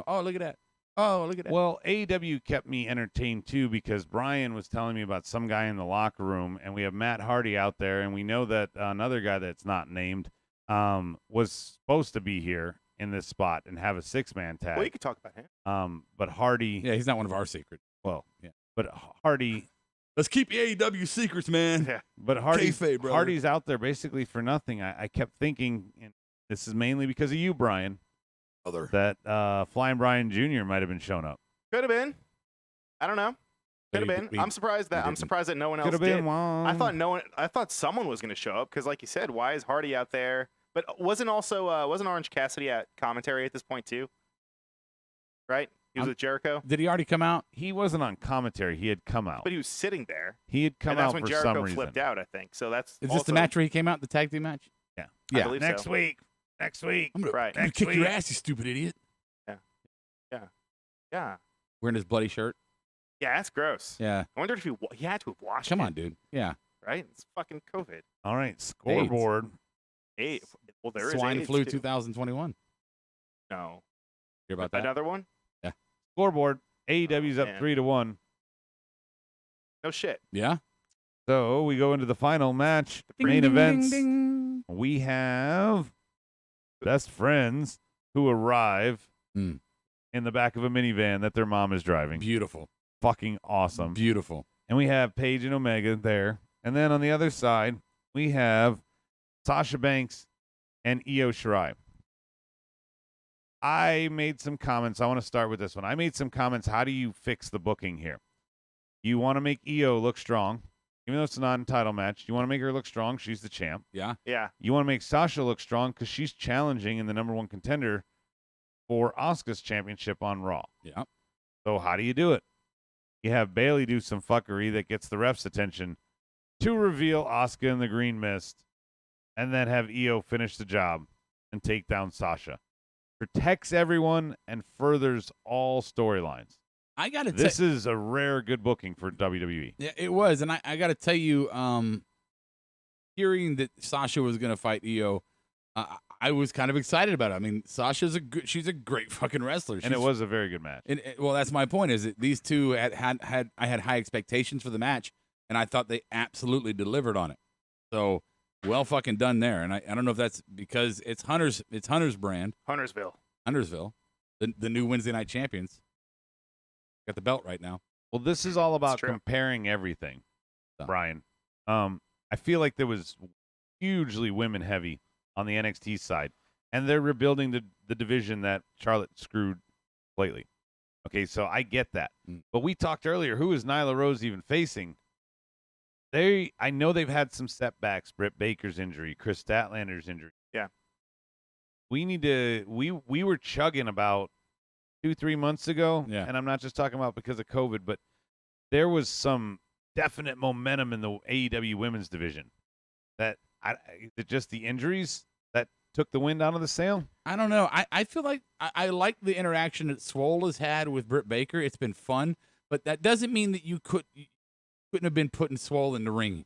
oh, look at that. Oh, look at that. Well, AEW kept me entertained, too, because Brian was telling me about some guy in the locker room, and we have Matt Hardy out there, and we know that another guy that's not named was supposed to be here in this spot and have a six-man tag. Well, you could talk about him. But Hardy... Yeah, he's not one of our secrets. Well, yeah. But Hardy... Let's keep the AEW secrets, man. Yeah. But Kayfabe, brother. Hardy's out there basically for nothing. I kept thinking, and this is mainly because of you, Brian, that Flying Brian Jr. might have been shown up. Could have been. I don't know. Could have been. I'm surprised that no one else Could have did. been one. I thought someone was going to show up because, like you said, why is Hardy out there? But wasn't Orange Cassidy at commentary at this point too? Right? He was with Jericho. Did he already come out? He wasn't on commentary. He had come out. But he was sitting there. He had come and that's out when for Jericho some reason. flipped out, I think. So that's Is this the match where he came out, the tag team match? Yeah. I believe Next so. week. Next week. I'm Right. gonna Next kick your week. ass, you stupid idiot. Yeah. Wearing his bloody shirt. Yeah, that's gross. Yeah. I wondered if he had to have washed Come it. on, dude. Yeah. Right? It's fucking COVID. All right. Scoreboard. Well, there is Swine AIDS, flu too. 2021. No. Hear about that? Another one? Scoreboard. AEW's up man. 3-1. No shit. Yeah. So we go into the final match. Ding, Main ding, events. ding, ding. We have best friends who arrive Mm. in the back of a minivan that their mom is driving. Beautiful. Fucking awesome. Beautiful. And we have Paige and Omega there. And then on the other side, we have Sasha Banks and Io Shirai. I made some comments. I want to start with this one. I made some comments. How do you fix the booking here? You want to make Io look strong, even though it's a non-title match. You want to make her look strong. She's the champ. Yeah. Yeah. You want to make Sasha look strong because she's challenging in the number one contender for Asuka's championship on Raw. Yeah. So how do you do it? You have Bailey do some fuckery that gets the refs' attention to reveal Asuka in the green mist, and then have Io finish the job and take down Sasha. Protects everyone and furthers all storylines. I got to This is a rare good booking for WWE. Yeah, it was. And I got to tell you, hearing that Sasha was going to fight Io, I was kind of excited about it. I mean, she's a great fucking wrestler. And it was a very good match. Well, that's my point, is that these two I had high expectations for the match, and I thought they absolutely delivered on it. So, well fucking done there. And I don't know if that's because it's Hunter's brand. Huntersville, the new Wednesday night champions. Got the belt right now. Well, this is all about true. comparing everything, So. Brian. I feel like there was hugely women heavy on the NXT side, and they're rebuilding the division that Charlotte screwed lately. Okay, so I get that. But we talked earlier, who is Nyla Rose even facing? I know they've had some setbacks. Britt Baker's injury, Chris Statlander's injury. Yeah. We were chugging about 2-3 months ago, Yeah. and I'm not just talking about because of COVID, but there was some definite momentum in the AEW women's division. Is it just the injuries that took the wind out of the sail? I don't know. I feel like I like the interaction that Swole has had with Britt Baker. It's been fun, but that doesn't mean that you couldn't have been putting Swole in the ring.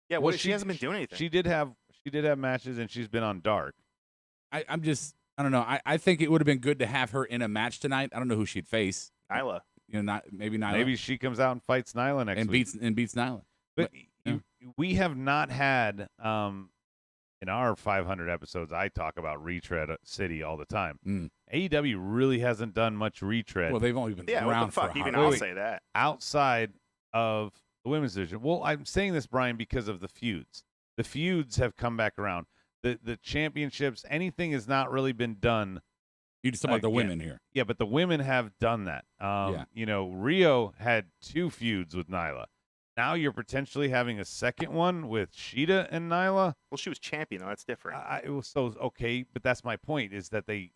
Yeah, Well, she hasn't been doing anything. She did have matches, and she's been on Dark. I don't know. I think it would have been good to have her in a match tonight. I don't know who she'd face. Nyla. Maybe Nyla. Maybe she comes out and fights Nyla next week. beats Nyla. But yeah. we have not had in our 500 episodes. I talk about retread city all the time. AEW really hasn't done much retread. Well, they've only been around what the fuck? for a Even hot I'll minute. say that. outside of the women's division. Well, I'm saying this, Brian, because of the feuds. The feuds have come back around. The championships, anything has not really been done. You just talking about the Again. women here. Yeah, but the women have done that. You know, Rio had 2 feuds with Nyla. Now you're potentially having a second one with Shida and Nyla. Well, she was champion, though. That's different. It was so okay, but that's my point. Is that the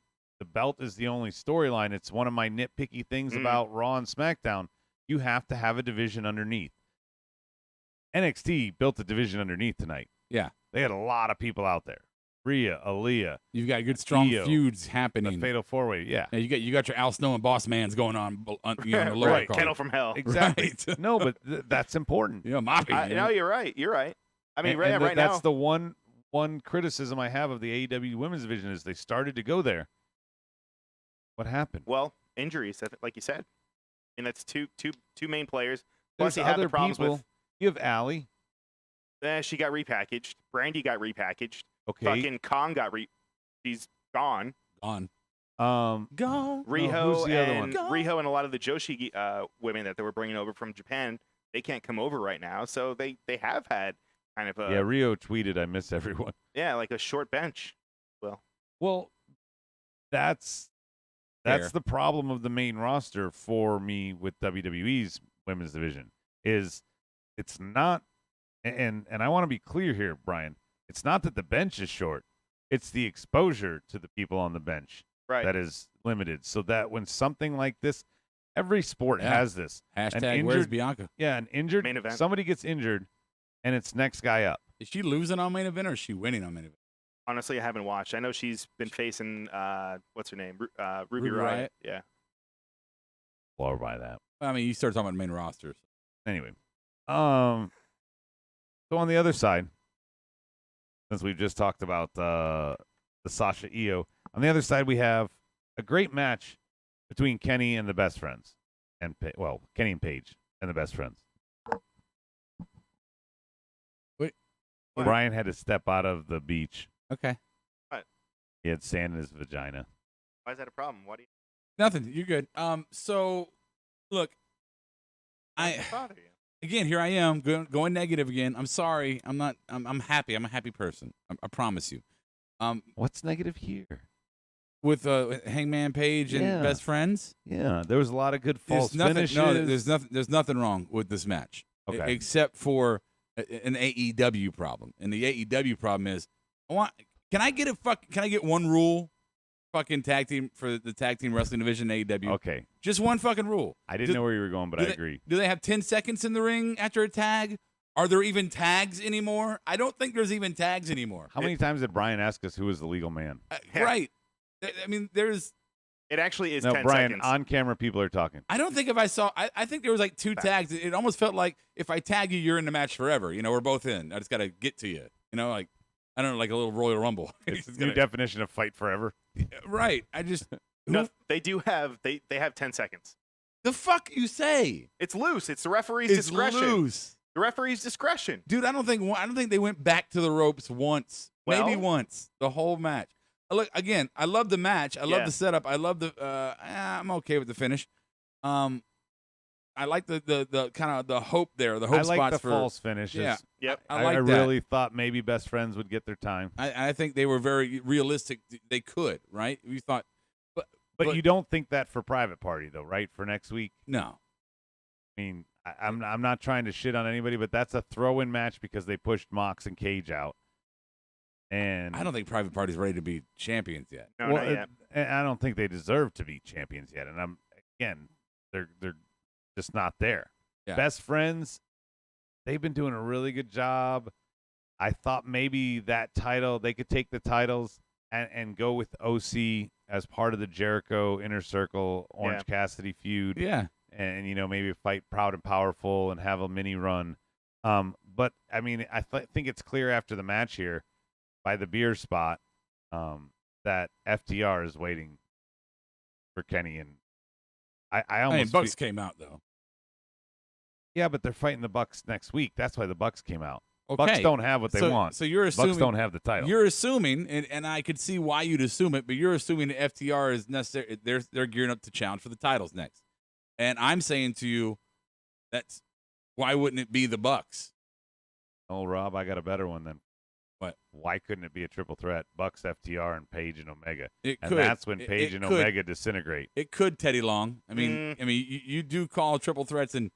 belt is the only storyline. It's one of my nitpicky things about Raw and SmackDown. You have to have a division underneath. NXT built a division underneath tonight. Yeah. They had a lot of people out there. Rhea, Aaliyah, You've got good strong Io, feuds the happening. Fatal 4-Way. Yeah. Yeah, you got your Al Snow and Boss Mans going on the lower Right. card. Kettle from hell. Exactly. Right. No, but that's important. Yeah, Moppy. No, you're right. You're right. I mean, right that's now. the one criticism I have of the AEW women's division is they started to go there. What happened? Well, injuries, like you said. And that's two main players. There's Plus, you have other the problems people. with. You have Allie. She got repackaged. Brandy got repackaged. Okay. Fucking Kong she's gone. Gone. Gone. Riho who's the other one? and Riho and a lot of the Joshi women that they were bringing over from Japan, they can't come over right now. So they have had kind of a Rio tweeted, "I miss everyone." like a short bench. Well, that's Fair. the problem of the main roster for me with WWE's women's division is it's not, and I want to be clear here, Brian. It's not that the bench is short; it's the exposure to the people on the bench Right. that is limited. So that when something like this, every sport Yeah. has this. Hashtag where's Bianca? Yeah, an injured Main event. somebody gets injured, and it's next guy up. Is she losing on main event or is she winning on main event? Honestly, I haven't watched. I know she's been facing what's her name, Ruby Ruby Riott. Riott? Yeah. Blow by that. I mean, you start talking about main rosters. Anyway, so on the other side, since we've just talked about the Sasha Io, on the other side we have a great match between Kenny and the Best Friends, and Kenny and Paige and the Best Friends. Wait, Brian had to step out of the beach. Okay. He had sand in his vagina. Why is that a problem? What do you? Nothing. You're good. So, look, Why does it bother you? again, here I am going negative again. I'm sorry. I'm not. I'm happy. I'm a happy person. I promise you. What's negative here? with Hangman Page and Yeah. Best Friends. Yeah, there was a lot of good false finishes. No, there's nothing wrong with this match, Okay. except for an AEW problem. And the AEW problem is, can I get one rule? Fucking tag team for the tag team wrestling division in AEW. Okay. Just one fucking rule. I didn't know where you were going, but I agree. Do they have 10 seconds in the ring after a tag? Are there even tags anymore? I don't think there's even tags anymore. How many times did Brian ask us who was the legal man? Right. I mean, there's. It actually is No, 10 Brian, seconds. on camera, people are talking. I don't think if I saw. I think there was like 2 tags. It almost felt like if I tag you, you're in the match forever. You know, we're both in. I just got to get to you. You know, like, I don't know, like a little Royal Rumble. It's the new definition of fight forever. Right. I just. No, they do have they have 10 seconds. The fuck you say? It's loose. It's the referee's It's discretion. loose. The referee's discretion. Dude, I don't think they went back to the ropes once. Maybe Well- once. The whole match. Look, again, I love the match. I love Yeah. the setup. I love the I'm okay with the finish. I like the kind of the hope there, the hope I like spots the for false finishes. Yeah. Yep. I like that. really thought maybe Best Friends would get their time. I think they were very realistic. They could, right? We thought But you don't think that for Private Party, though, right? For next week? no. I mean, I'm not trying to shit on anybody, but that's a throw-in match because they pushed Mox and Cage out. And I don't think Private Party's ready to be champions yet. No, not yet. and I don't think they deserve to be champions yet. And they're just not there. Yeah. Best Friends, they've been doing a really good job. I thought maybe that title, they could take the titles and go with OC as part of the Jericho Inner Circle Orange Cassidy feud. Yeah. And maybe fight Proud and Powerful and have a mini run. But I mean, I think it's clear after the match here, by the beer spot, that FTR is waiting for Kenny, and I almost Bucks came out though. yeah, but they're fighting the Bucks next week. That's why the Bucks came out. Okay. Bucks don't have what they want. So you're assuming Bucks don't have the title. You're assuming, and I could see why you'd assume it, but you're assuming that FTR is necessary. They're gearing up to challenge for the titles next, and I'm saying to you, that's why wouldn't it be the Bucks? Oh, Rob, I got a better one then. What? Why couldn't it be a triple threat? Bucks, FTR, and Page and Omega. It And could. that's when It Page and could. Omega disintegrate. It could, Teddy Long. I mean, you do call triple threats, and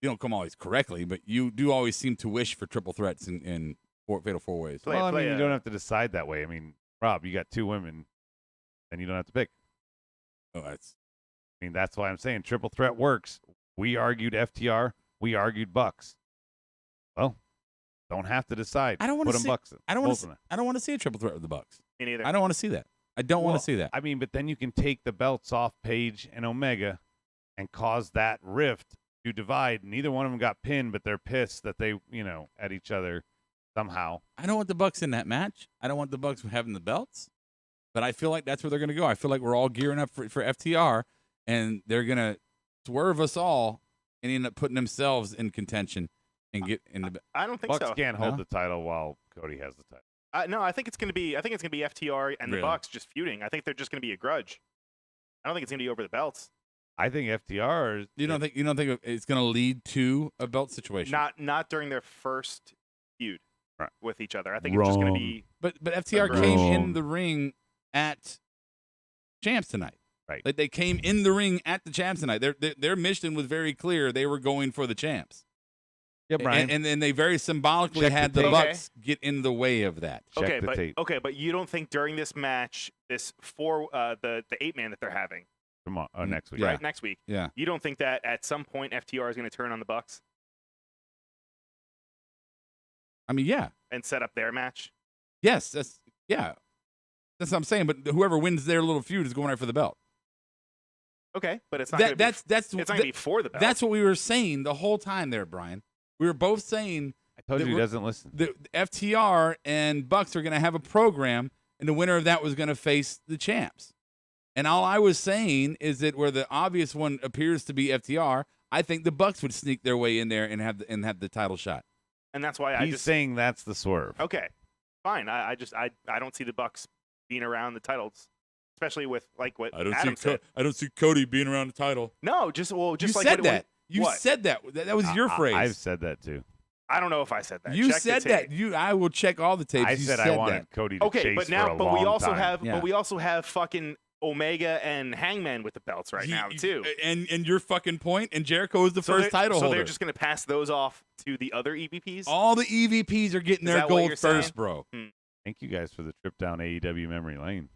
you don't come always correctly, but you do always seem to wish for triple threats in Fatal 4-Ways. Well, I mean, you don't have to decide that way. I mean, Rob, you got 2 women, and you don't have to pick. Oh, that's. I mean, that's why I'm saying triple threat works. We argued FTR. We argued Bucks. Well, don't have to decide. I don't want Put to them see. Bucks. I don't want both to. of them. I don't want to see a triple threat with the Bucks. Me neither. I don't want to see that. I don't want Well, to see that. I mean, but then you can take the belts off Page and Omega and cause that rift to divide. Neither one of them got pinned, but they're pissed that they, at each other somehow. I don't want the Bucks in that match. I don't want the Bucks having the belts. But I feel like that's where they're going to go. I feel like we're all gearing up for FTR, and they're going to swerve us all and end up putting themselves in contention and get in the. I don't think Bucks so. can't hold No? the title while Cody has the title. No, I think it's gonna be FTR and Really? the Bucks just feuding. I think they're just gonna be a grudge. I don't think it's gonna be over the belts. I think FTR is. You don't think it's going to lead to a belt situation? Not during their first feud Right. with each other. I think it's just gonna be. But FTR Agreed. came in Wrong. the ring at Champs tonight. Right. Like they came in the ring at the Champs tonight. Their mission was very clear. They were going for the champs. Yeah, Brian. And then they very symbolically Check the had the tape. Bucks get in the way of that. Check Okay, the but tape. but you don't think during this match, the 8-man that they're having Tomorrow, next week. Yeah. right next week, Yeah. you don't think that at some point FTR is going to turn on the Bucks I mean, yeah. and set up their match? Yes, that's what I'm saying. But whoever wins their little feud is going right for the belt. Okay, but it's not. That's it's not going to be for the belt. that's what we were saying the whole time there, Brian. We were both saying I told you he we're- doesn't listen. the FTR and Bucks are going to have a program, and the winner of that was going to face the champs. And all I was saying is that where the obvious one appears to be FTR, I think the Bucks would sneak their way in there and have the title shot. and that's why I He's just saying that's the swerve. okay, fine. I don't see the Bucks being around the titles, especially with like what Adam said. I don't see Cody being around the title. No, just You like said what, that. You what? said that. That was your phrase. I've said that too. I don't know if I said that. You Check the said tape. that. I will check all the tapes. I You said I wanted that. Cody to Okay, chase but for now, a but we long also time. have, Yeah. but we also have fucking Omega and Hangman with the belts right now too. And your fucking point. And Jericho is the So first title so holder. they're just gonna pass those off to the other EVPs. all the EVPs are getting Is their that what gold you're first, saying? bro. Thank you guys for the trip down AEW memory lane.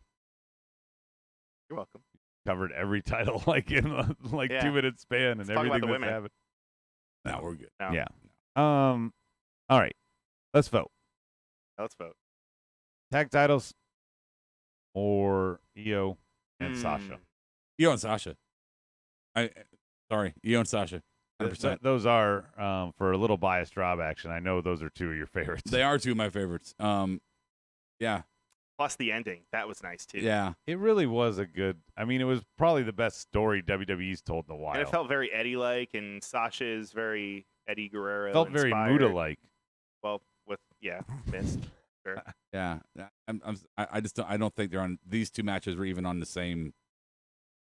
You're welcome. Covered every title like in a 2-minute span and Let's talk about everything the that's women. happened. Now we're good. No. Yeah. All right. Let's vote. Let's vote. Tag titles or Io and Hmm. Sasha. Io and Sasha. Sorry, Io and Sasha. 100%. Those are for a little biased Rob action. I know those are two of your favorites. They are two of my favorites. Yeah. Plus the ending. That was nice too. Yeah. It really was a good. I mean, it was probably the best story WWE's told in a while. And it felt very Eddie-like, and Sasha is very Eddie Guerrero. Felt very inspired. Muta-like. Well, with Mist. Sure. Yeah. I just don't think they're on. These two matches were even on the same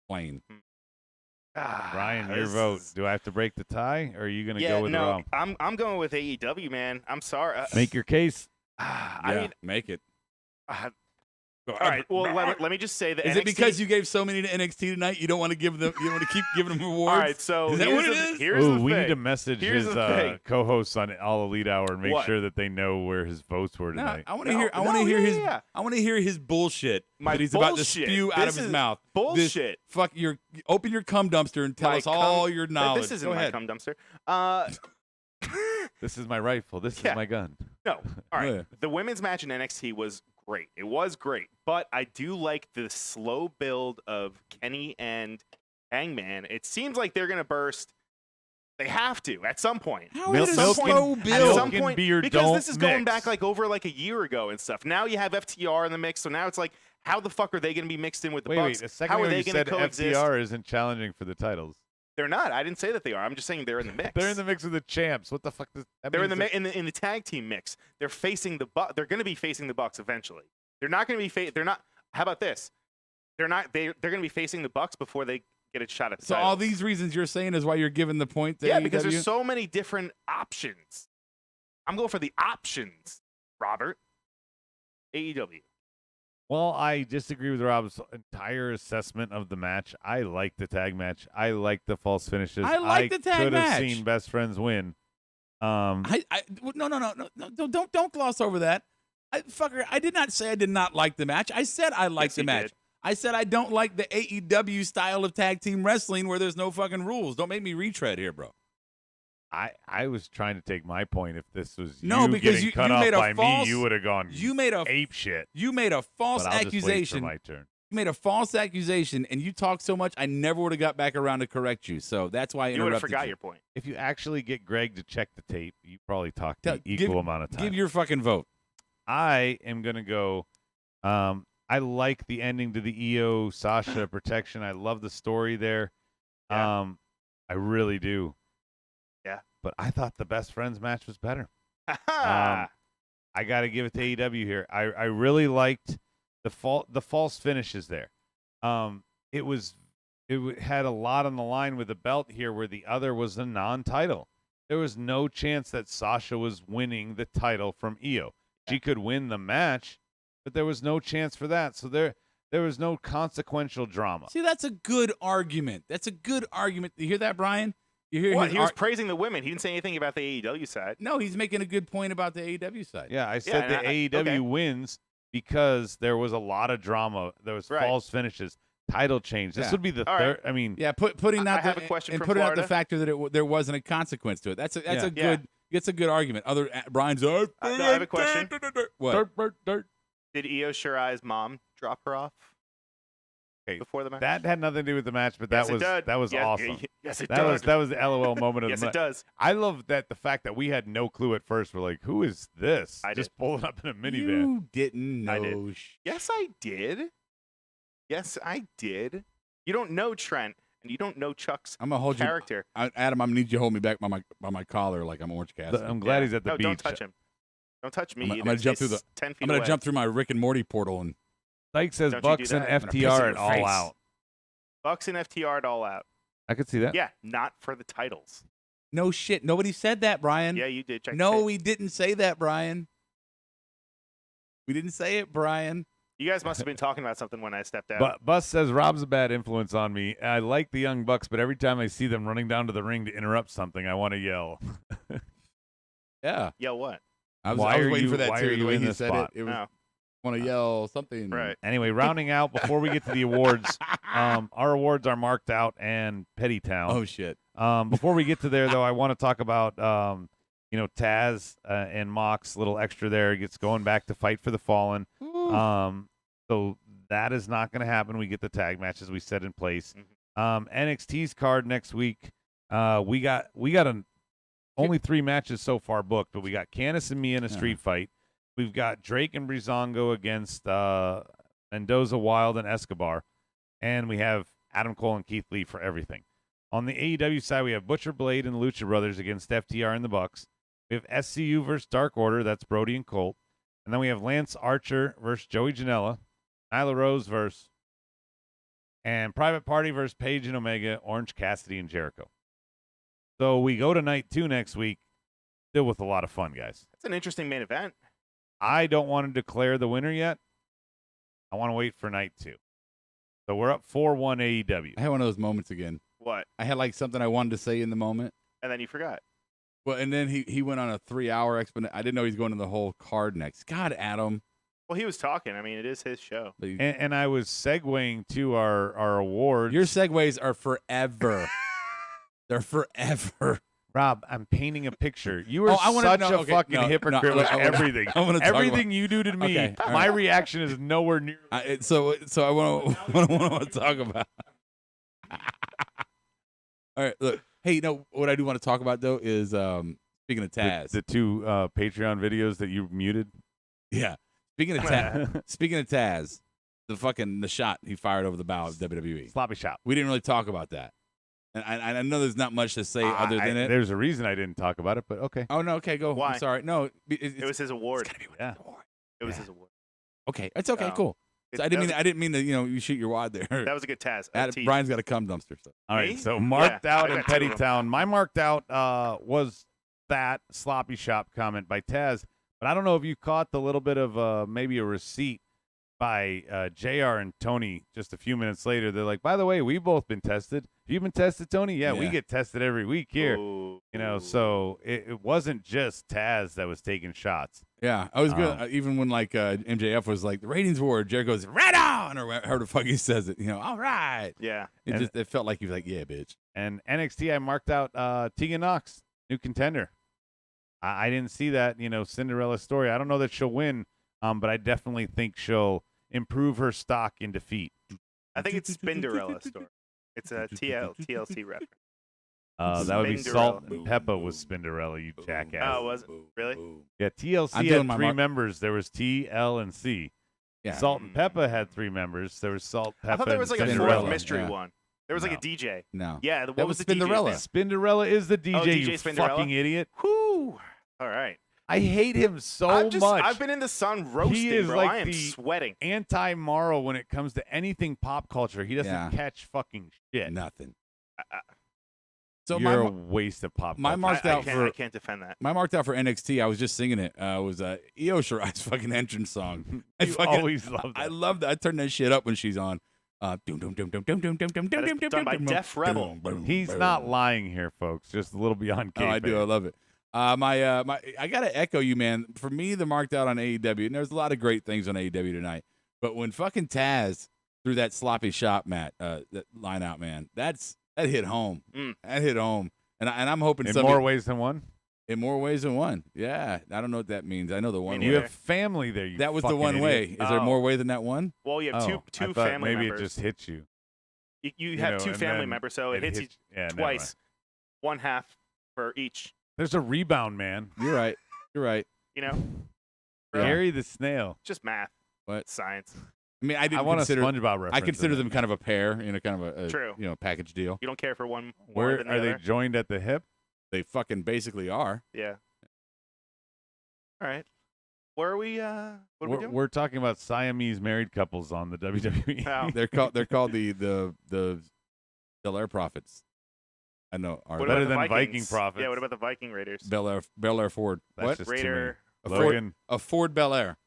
plane. Brian, your this vote. is- Do I have to break the tie, or are you going to Yeah, go with no, Rob? I'm going with AEW, man. I'm sorry. Make your case. I mean, make it. all right. Well, let me just say that. Is NXT, it because you gave so many to NXT tonight? You don't want to give them. You don't want to keep giving them awards. All right. So Is that here's what it the, is? Here's Ooh, the we thing. need to message Here's his the thing. co-hosts on All Elite Hour and make What? sure that they know where his votes were No, tonight. I want to No, hear. I want to no, hear yeah, his. yeah. I want to hear his bullshit My that he's about to bullshit. spew out This of his is mouth. bullshit. Fuck your. Open your cum dumpster and tell My us all cum- your knowledge. This isn't Go my ahead. cum dumpster. This is my rifle. This Yeah. is my gun. No. All right. Yeah. The women's match in NXT was great. It was great. But I do like the slow build of Kenny and Hangman. It seems like they're going to burst. They have to at some point. How Milk- is it a milk slow and- build? At some and point, beer because don't this is going mix. back like over like a year ago and stuff. Now you have FTR in the mix, so now it's like, how the fuck are they going to be mixed in with the Bucks? Wait. A second How are ago they you going said to coexist? FTR isn't challenging for the titles. They're not. I didn't say that they are. I'm just saying they're in the mix. They're in the mix with the champs. What the fuck does that They're in mean? the in the tag team mix. They're facing the They're going to be facing the Bucks eventually. They're not going to be. They're not. How about this? They're not. They're going to be facing the Bucks before they get a shot at the So titles. all these reasons you're saying is why you're giving the point to Yeah, AEW? because there's so many different options. I'm going for the options, Robert. AEW. Well, I disagree with Rob's entire assessment of the match. I like the tag match. I like the false finishes. I like the tag could have match. seen best friends win. No, don't gloss over that. Fucker, I did not say I did not like the match. I said I liked Yes, the you match. did. I said I don't like the AEW style of tag team wrestling where there's no fucking rules. Don't make me retread here, bro. I was trying to take my point. If this was No, you because getting you cut made off a by false- me, you would have gone You made a ape shit. you made a false But I'll just wait for accusation. my turn. You made a false accusation, and you talked so much, I never would have got back around to correct you. So that's why I You would have interrupted forgot you. your point. If you actually get Greg to check the tape, you probably talked Tell- the equal amount of time. Give your fucking vote. I am gonna go. I like the ending to the Io Sasha protection. I love the story there. Yeah. I really do. Yeah. But I thought the best friends match was better. Ha-ha! I got to give it to AEW here. I really liked the false finishes there. It had a lot on the line with the belt here, where the other was a non-title. There was no chance that Sasha was winning the title from Io. She could win the match, but there was no chance for that. So there was no consequential drama. See, that's a good argument. That's a good argument. You hear that, Brian? You hear What? his He was ar- praising the women. He didn't say anything about the AEW side. No, he's making a good point about the AEW side. Yeah, I said that and AEW okay. wins because there was a lot of drama. There was Right. false finishes, title change. This Yeah. would be the All third. right. I mean, Yeah, putting I out have the, a question and from putting out the Florida. factor that there wasn't a consequence to it. That's a Yeah. good. It's a good argument. Other Brian's. No, I have a question. What? dirt. Did Io Shirai's mom drop her off Okay, before the match? that had nothing to do with the match, but Yes, that it was did. that was Yes, awesome. Yes, it That does. was the LOL moment of Yes, the it match. does. I love that the fact that we had no clue at first. We're like, who is this? I Just pulling up in a minivan. You didn't I know. did. Yes, I did. Yes, I did. You don't know Trent, and you don't know Chuck's I'm gonna hold you, character. Adam. I'm gonna need you to hold me back by my collar like I'm Orange Cassidy. I'm glad he's at the No, beach. don't touch him. Don't touch me. I'm gonna jump through the- 10 feet I'm gonna away. jump through my Rick and Morty portal and Dyke says Don't you do Bucks and that. I'm gonna piss FTR in at your all face. out. Bucks and FTR it all out. I could see that. Yeah, not for the titles. No shit. Nobody said that, Brian. Yeah, you did. Check No, the tape. we didn't say that, Brian. We didn't say it, Brian. You guys must have been talking about something when I stepped out. But Bus says Rob's a bad influence on me. I like the Young Bucks, but every time I see them running down to the ring to interrupt something, I want to yell. Yeah. Yell what? I was Why are waiting you- for that why too. are The you way in he this said spot? it. It was Oh, want to yell something. right. Anyway, rounding out before we get to the awards, our awards are Marked Out and Petty Town. Oh shit. Before we get to there, though, I want to talk about Taz and Mox. Little extra there. Gets going back to Fight for the Fallen. So that is not going to happen. We get the tag matches we set in place. NXT's card next week. We got only 3 matches so far booked, but we got Candice and Mia in a street fight. We've got Drake and Breezango against Mendoza, Wild, and Escobar. And we have Adam Cole and Keith Lee for everything. On the AEW side, we have Butcher Blade and the Lucha Brothers against FTR and the Bucks. We have SCU versus Dark Order. That's Brody and Colt. And then we have Lance Archer versus Joey Janela. Nyla Rose versus and Private Party versus Paige and Omega, Orange Cassidy and Jericho. So we go to night 2 next week, still with a lot of fun, guys. That's an interesting main event. I don't want to declare the winner yet. I want to wait for night 2. So we're up 4-1 AEW. I had one of those moments again. What? I had like something I wanted to say in the moment. And then you forgot. Well, and then he went on a 3-hour explanation. I didn't know he was going to the whole card next. God, Adam. Well, he was talking. I mean, it is his show. But And I was segueing to our awards. your segues are forever. They're forever. Rob, I'm painting a picture. You are Oh, I wanna such know- a okay, fucking no, hypocrite no, with I wanna- everything. I wanna talk Everything about- you do to me, Okay, all my right. reaction is nowhere near. So I want to talk about. All right, look. Hey, you know what I do want to talk about though is speaking of Taz. The 2 Patreon videos that you muted. Yeah. Speaking of Taz, the shot he fired over the bow of WWE. Sloppy shot. We didn't really talk about that, and I know there's not much to say other than it. There's a reason I didn't talk about it, but okay. Oh no, okay, go. Why? I'm sorry. No, It was his award. Yeah. It was his award. okay. It's okay. Oh. Cool. So I That didn't mean to you shoot your wad there. That was a good Taz. Brian's got a cum dumpster. So. All right, Me? so Marked Yeah, Out I and got 2 Petty of 'em. Town. My Marked Out was that sloppy shop comment by Taz, but I don't know if you caught the little bit of maybe a receipt by JR and Tony just a few minutes later. They're like, by the way, we've both been tested. Have you been tested, Tony? Yeah, we Yeah. get tested every week here. Ooh. So it wasn't just Taz that was taking shots. Yeah, I was good. Even when MJF was like the ratings war, Jericho's right on, or however the fuck he says it. All right. Yeah. It felt like he was like, yeah, bitch. And NXT, I marked out Tegan Nox, new contender. I didn't see that, Cinderella story. I don't know that she'll win, but I definitely think she'll improve her stock in defeat. I think it's Spinderella story. It's a TLC reference. That would be Salt Spinderella. and Peppa was Spinderella, you jackass. Oh, was it? Really? Yeah, I'm TLC doing had my 3 mark- members. There was T, L, and C. Yeah. Salt and Peppa had 3 members. There was Salt, Peppa, I thought there was like a and Spinderella. 4th mystery Yeah. one. There was like No. a DJ. No. Yeah. What That was was the DJ's Spinderella. name? Spinderella is the DJ, DJ you Spinderella? fucking idiot. Whew. All right. I hate him so much. I've been in the sun roasting, is bro. like I am the- sweating. Anti-Morrow when it comes to anything pop culture. He doesn't Yeah. catch fucking shit. Nothing. I- So You're a my waste of pop my culture. marked out I can't defend that. my marked out for NXT. I was just singing it. Was Io Shirai's fucking entrance song. You always love that. I love that. I turn that shit up when she's on. Doom doom doom doom doom doom doom doom That is doom doom done by doom, Def Rebel. boom, boom, He's boom. not lying here, folks. Just a little beyond Oh, I do. I kayfabe. love it. I gotta echo you, man. For me, the marked out on AEW, and there's a lot of great things on AEW tonight. But when fucking Taz threw that sloppy shot, that line out, man, that hit home. Mm. That hit home. And I'm hoping In somebody, more ways than one. in more ways than one. Yeah, I don't know what that means. I know the one Me way. You neither. have family there. You That was the fucking one idiot. way. Is there Oh. more way than that one? Well, you have Oh, two I thought family maybe members. it just hits you. You have know, 2 and family then members, so it hits you Yeah, never twice. mind. One half for each. There's a rebound, man. You're right. You're right. You know, Yeah. Gary the snail. just math. What? Science. I mean, I I didn't want consider. a SpongeBob reference. I consider in them it. kind of a pair, kind of a True. package deal. You don't care for one more Where than the are they other. joined at the hip? They fucking basically are. Yeah. All right. Where are we? What are we We're, doing? we're talking about Siamese married couples on the WWE. Oh. They're called the Del Air Prophets. I know. Our What Better about the than Viking Vikings? Profits. Yeah, what about the Viking Raiders? Bel Air Ford. That's What? just Raider. too many. Logan. A Ford Bel Air.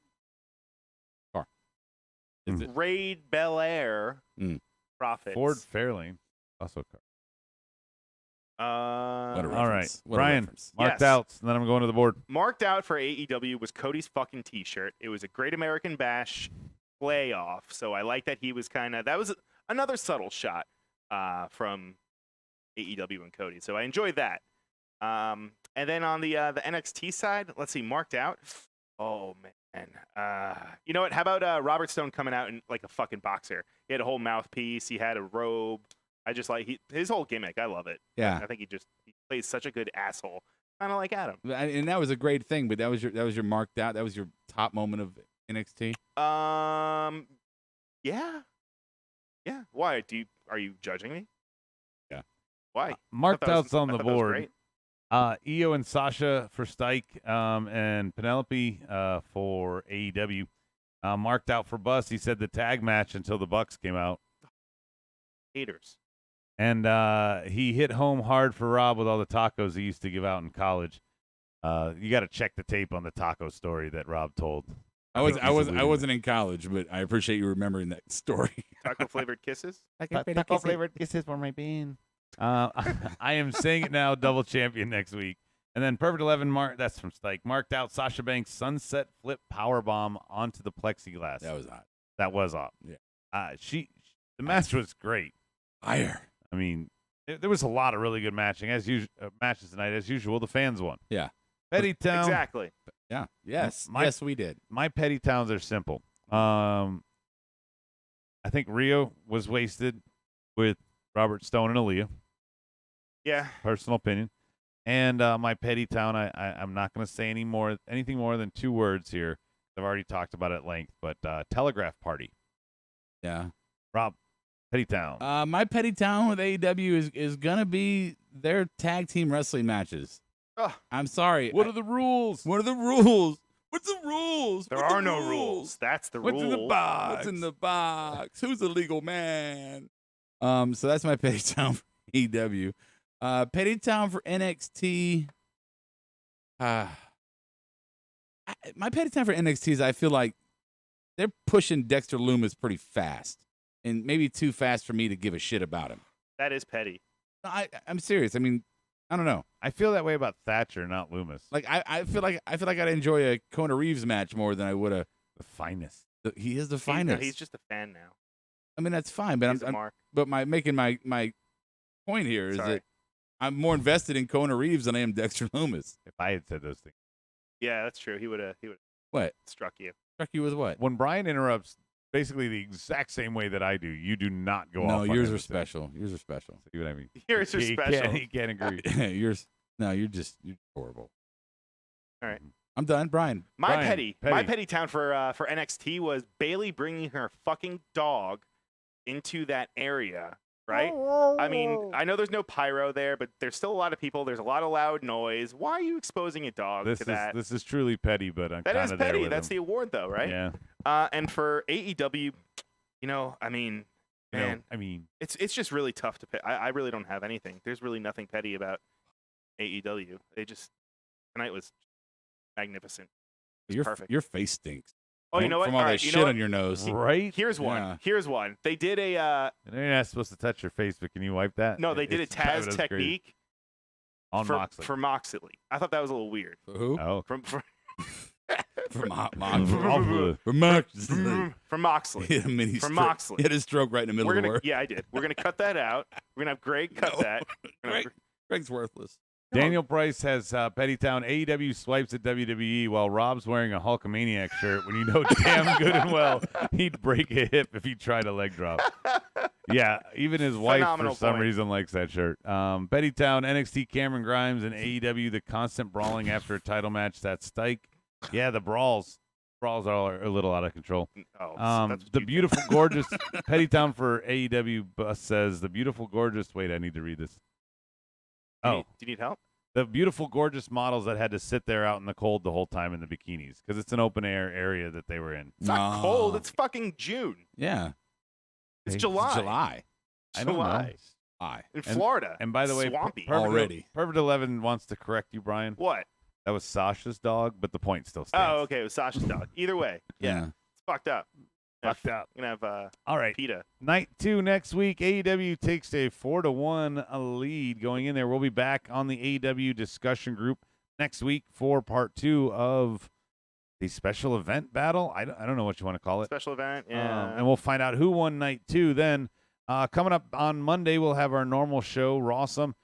Car. Is Mm. it? Raid Bel Air. Mm. Profits. Ford Fairlane. Also a car. What a All right. reference. What a Brian, reference. marked Yes. out, and then I'm going to the board. Marked out for AEW was Cody's fucking T-shirt. It was a Great American Bash playoff, so I like that he was that was another subtle shot from AEW and Cody. So I enjoyed that. And then on the NXT side, let's see, marked out. Oh man, you know what? How about Robert Stone coming out in like a fucking boxer? He had a whole mouthpiece. He had a robe. I just like his whole gimmick. I love it. Yeah. I think he plays such a good asshole, kind of like Adam. And that was a great thing, but that was your marked out. That was your top moment of NXT. Yeah. Why are you judging me? Yeah. Why? Marked out's on I the thought that was board. great. Io and Sasha for Stike, and Penelope for AEW. Marked out for Bus. He said the tag match until the Bucks came out. Haters. And he hit home hard for Rob with all the tacos he used to give out in college. You got to check the tape on the taco story that Rob told. I wasn't in college, but I appreciate you remembering that story. Taco flavored kisses. Taco flavored kisses for my bean. I am saying it now. Double champion next week. And then Perfect 11 that's from Stike. Marked out Sasha Banks sunset flip powerbomb onto the plexiglass. That was hot. That was off. Yeah. The match was great. Fire. I mean, there was a lot of really good matches tonight. As usual, the fans won. Yeah. Petty Town. Exactly. Yeah. Yes. My- Yes, we did. My Petty Towns are simple. I think Rio was wasted with Robert Stone and Aaliyah. Yeah. Personal opinion. And my Petty Town, I'm not going to say anything more than 2 words here. I've already talked about it at length, but Telegraph Party. Yeah. Rob, Petty Town. My Petty Town with AEW is gonna be their tag team wrestling matches. Ugh. I'm sorry. What are the rules? What are the rules? What's the rules? There What's are the no rules. That's the What's rule. in the box? What's in the box? Who's the legal man? So that's my Petty Town for AEW. Petty Town for NXT. My Petty Town for NXT is I feel like they're pushing Dexter Lumis pretty fast, and maybe too fast for me to give a shit about him. That is petty. I'm serious. I mean, I don't know. I feel that way about Thatcher, not Loomis. Like I feel like I'd enjoy a Kona Reeves match more than I would a. The finest. He is the finest. He's just a fan now. I mean, that's fine, but He's a mark. but my point here is Sorry. that I'm more invested in Kona Reeves than I am Dexter Lumis. If I had said those things. Yeah, that's true. He would have What struck you. struck you with what? When Brian interrupts basically the exact same way that I do, you do not go off. No, on yours are everything. special. Yours are special. See what I mean? Yours are He special. He can't agree. Yours. No, you're horrible. All right. I'm done, Brian. My Brian, my petty town for NXT was Bailey bringing her fucking dog into that area, right? I mean, I know there's no pyro there, but there's still a lot of people. There's a lot of loud noise. Why are you exposing a dog to that? This is truly petty, but I'm That kind is of there petty. with That's him. the award, though, right? Yeah. And for AEW, I mean, You know, man, I mean, it's just really tough to pick. I really don't have anything. There's really nothing petty about AEW. Tonight was magnificent. Perfect. Your face stinks. Oh, you know what? From all All that right, you shit know what? on your nose. right? Here's one. Yeah. Here's one. They did a I know you're not supposed to touch your face, but can you wipe that? no. They did a It's driving Taz us crazy. technique on for Moxley. for Moxley. I thought that was a little weird. Who? Oh, From From From Moxley. from Moxley. He had a mini From stroke. Moxley. He had a stroke right in the middle We're of the gonna, word. yeah, I did. We're gonna cut that out. We're gonna have Greg cut No. that. We're gonna- Greg's worthless. Daniel Price has Pettytown. AEW swipes at WWE while Rob's wearing a Hulkamaniac shirt when you know damn good and well he'd break a hip if he tried a leg drop. Yeah, even his wife Phenomenal for some point. reason likes that shirt. Pettytown, NXT, Cameron Grimes, and AEW, the constant brawling after a title match. That's Stike. Yeah, the brawls. Brawls are a little out of control. Oh, that's what The you beautiful, gorgeous Pettytown for AEW Bus says the beautiful, gorgeous. Wait, I need to read this. Do you Oh, need- do you need help? the beautiful, gorgeous models that had to sit there out in the cold the whole time in the bikinis because it's an open air area that they were in. It's not cold. It's fucking June. Yeah. It's Hey, July. July. I don't know. July. In Florida. And by the way, swampy. Perfect 11 wants to correct you, Brian. What? That was Sasha's dog, but the point still stands. Oh, okay. It was Sasha's dog. Either way. Yeah. It's fucked up. Fucked up. You're going to have All right. PETA. Night 2 next week. AEW takes a 4-1 lead going in there. We'll be back on the AEW discussion group next week for part 2 of the special event battle. I don't know what you want to call it. Special event, yeah. And we'll find out who won night 2 then. Coming up on Monday, we'll have our normal show, Rawsome.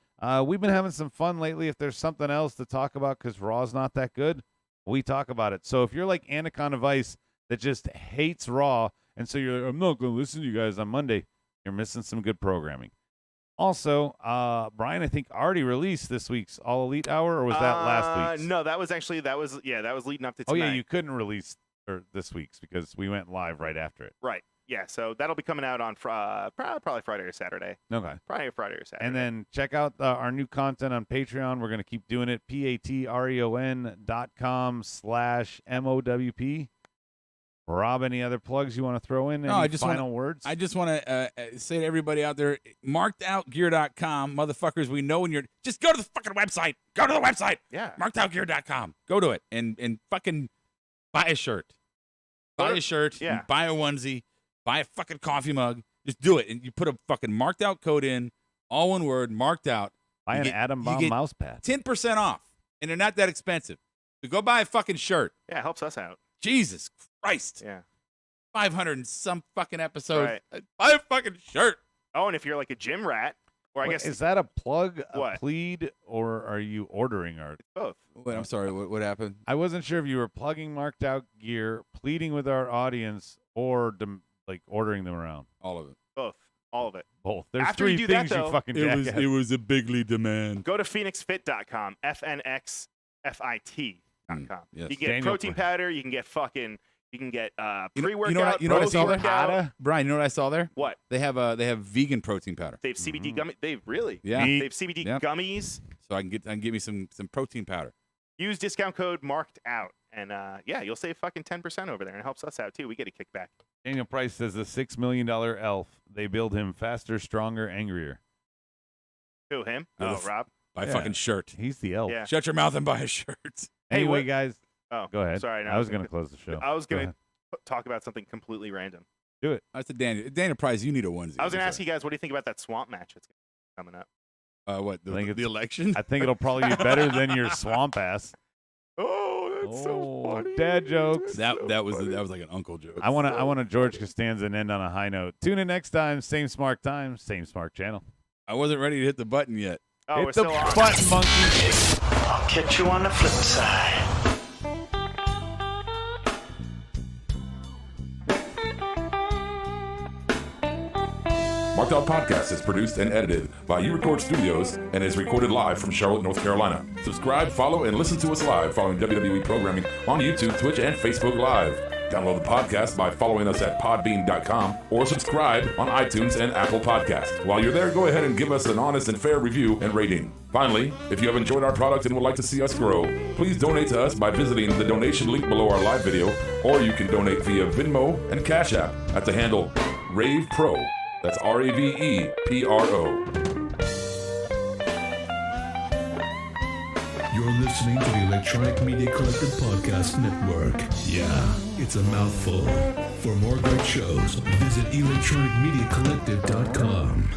We've been having some fun lately. If there's something else to talk about because Raw's not that good, we talk about it. So if you're like Anaconda Vice that just hates Raw, and so you're like, I'm not going to listen to you guys on Monday, you're missing some good programming. Also, Brian, I think already released this week's All Elite Hour, or was that last week's? No, that was leading up to tonight. Oh, yeah, you couldn't release this week's because we went live right after it. Right. Yeah, so that'll be coming out on probably Friday or Saturday. Okay. Probably Friday or Saturday. And then check out our new content on Patreon. We're going to keep doing it. patreon.com/MOWP. Rob, any other plugs you want to throw in? Final words? I just want to say to everybody out there, markedoutgear.com, motherfuckers, we know when you're – just go to the fucking website. Go to the website. Yeah. Markedoutgear.com. Go to it and fucking buy a shirt. Buy a shirt. Yeah. Buy a onesie. Buy a fucking coffee mug. Just do it. And you put a fucking marked out code in, all one word, marked out. Buy an Adam Bomb mouse pad. 10% off. And they're not that expensive. So go buy a fucking shirt. Yeah, it helps us out. Jesus Christ. Yeah. 500 and some fucking episodes. Right. Buy a fucking shirt. Oh, and if you're like a gym rat, or I guess is that a plug, what? A plead, or are you ordering our? Both. Wait, I'm sorry. What happened? I wasn't sure if you were plugging marked out gear, pleading with our audience, or like ordering them around. All of it. Both. All of it. Both. There's After 3 you do that, things though, you fucking jackass. It was a bigly demand. Go to phoenixfit.com, FNXFIT.com. Yes. You get Daniel protein powder. You can get pre-workout. You know what I saw there? Post-workout. Brian, you know what I saw there? What? They have vegan protein powder. They have CBD gummy. They really? Yeah. They have CBD gummies. So I can get me some protein powder. Use discount code marked out, and you'll save fucking 10% over there, and it helps us out too. We get a kickback. Daniel Price says the $6 million elf. They build him faster, stronger, angrier. Who, him? Yeah, Rob. Buy a fucking shirt. He's the elf. Yeah. Shut your mouth and buy a shirt. Anyway, what- guys. Oh, go ahead. Sorry, no, I was going to close the show. I was Go going ahead. to talk about something completely random. Do it. I said, Daniel Price, you need a onesie. I was going to ask you guys, what do you think about that swamp match that's coming up? What? I think The election? I think it'll probably be better than your swamp ass. Oh, that's so funny. Dad jokes. That was like an uncle joke. I want a George Costanza and end on a high note. Tune in next time. Same smart time. Same smart channel. I wasn't ready to hit the button yet. Oh, we're Hit the still on. button, monkey. I'll catch you on the flip side. Marked Out Podcast is produced and edited by You Record Studios and is recorded live from Charlotte, North Carolina. Subscribe, follow, and listen to us live following WWE programming on YouTube, Twitch, and Facebook Live. Download the podcast by following us at podbean.com or subscribe on iTunes and Apple Podcasts. While you're there, go ahead and give us an honest and fair review and rating. Finally, if you have enjoyed our product and would like to see us grow, please donate to us by visiting the donation link below our live video, or you can donate via Venmo and Cash App at the handle Ravepro. That's RAVEPRO. You're listening to the Electronic Media Collective Podcast Network. Yeah, it's a mouthful. For more great shows, visit electronicmediacollective.com.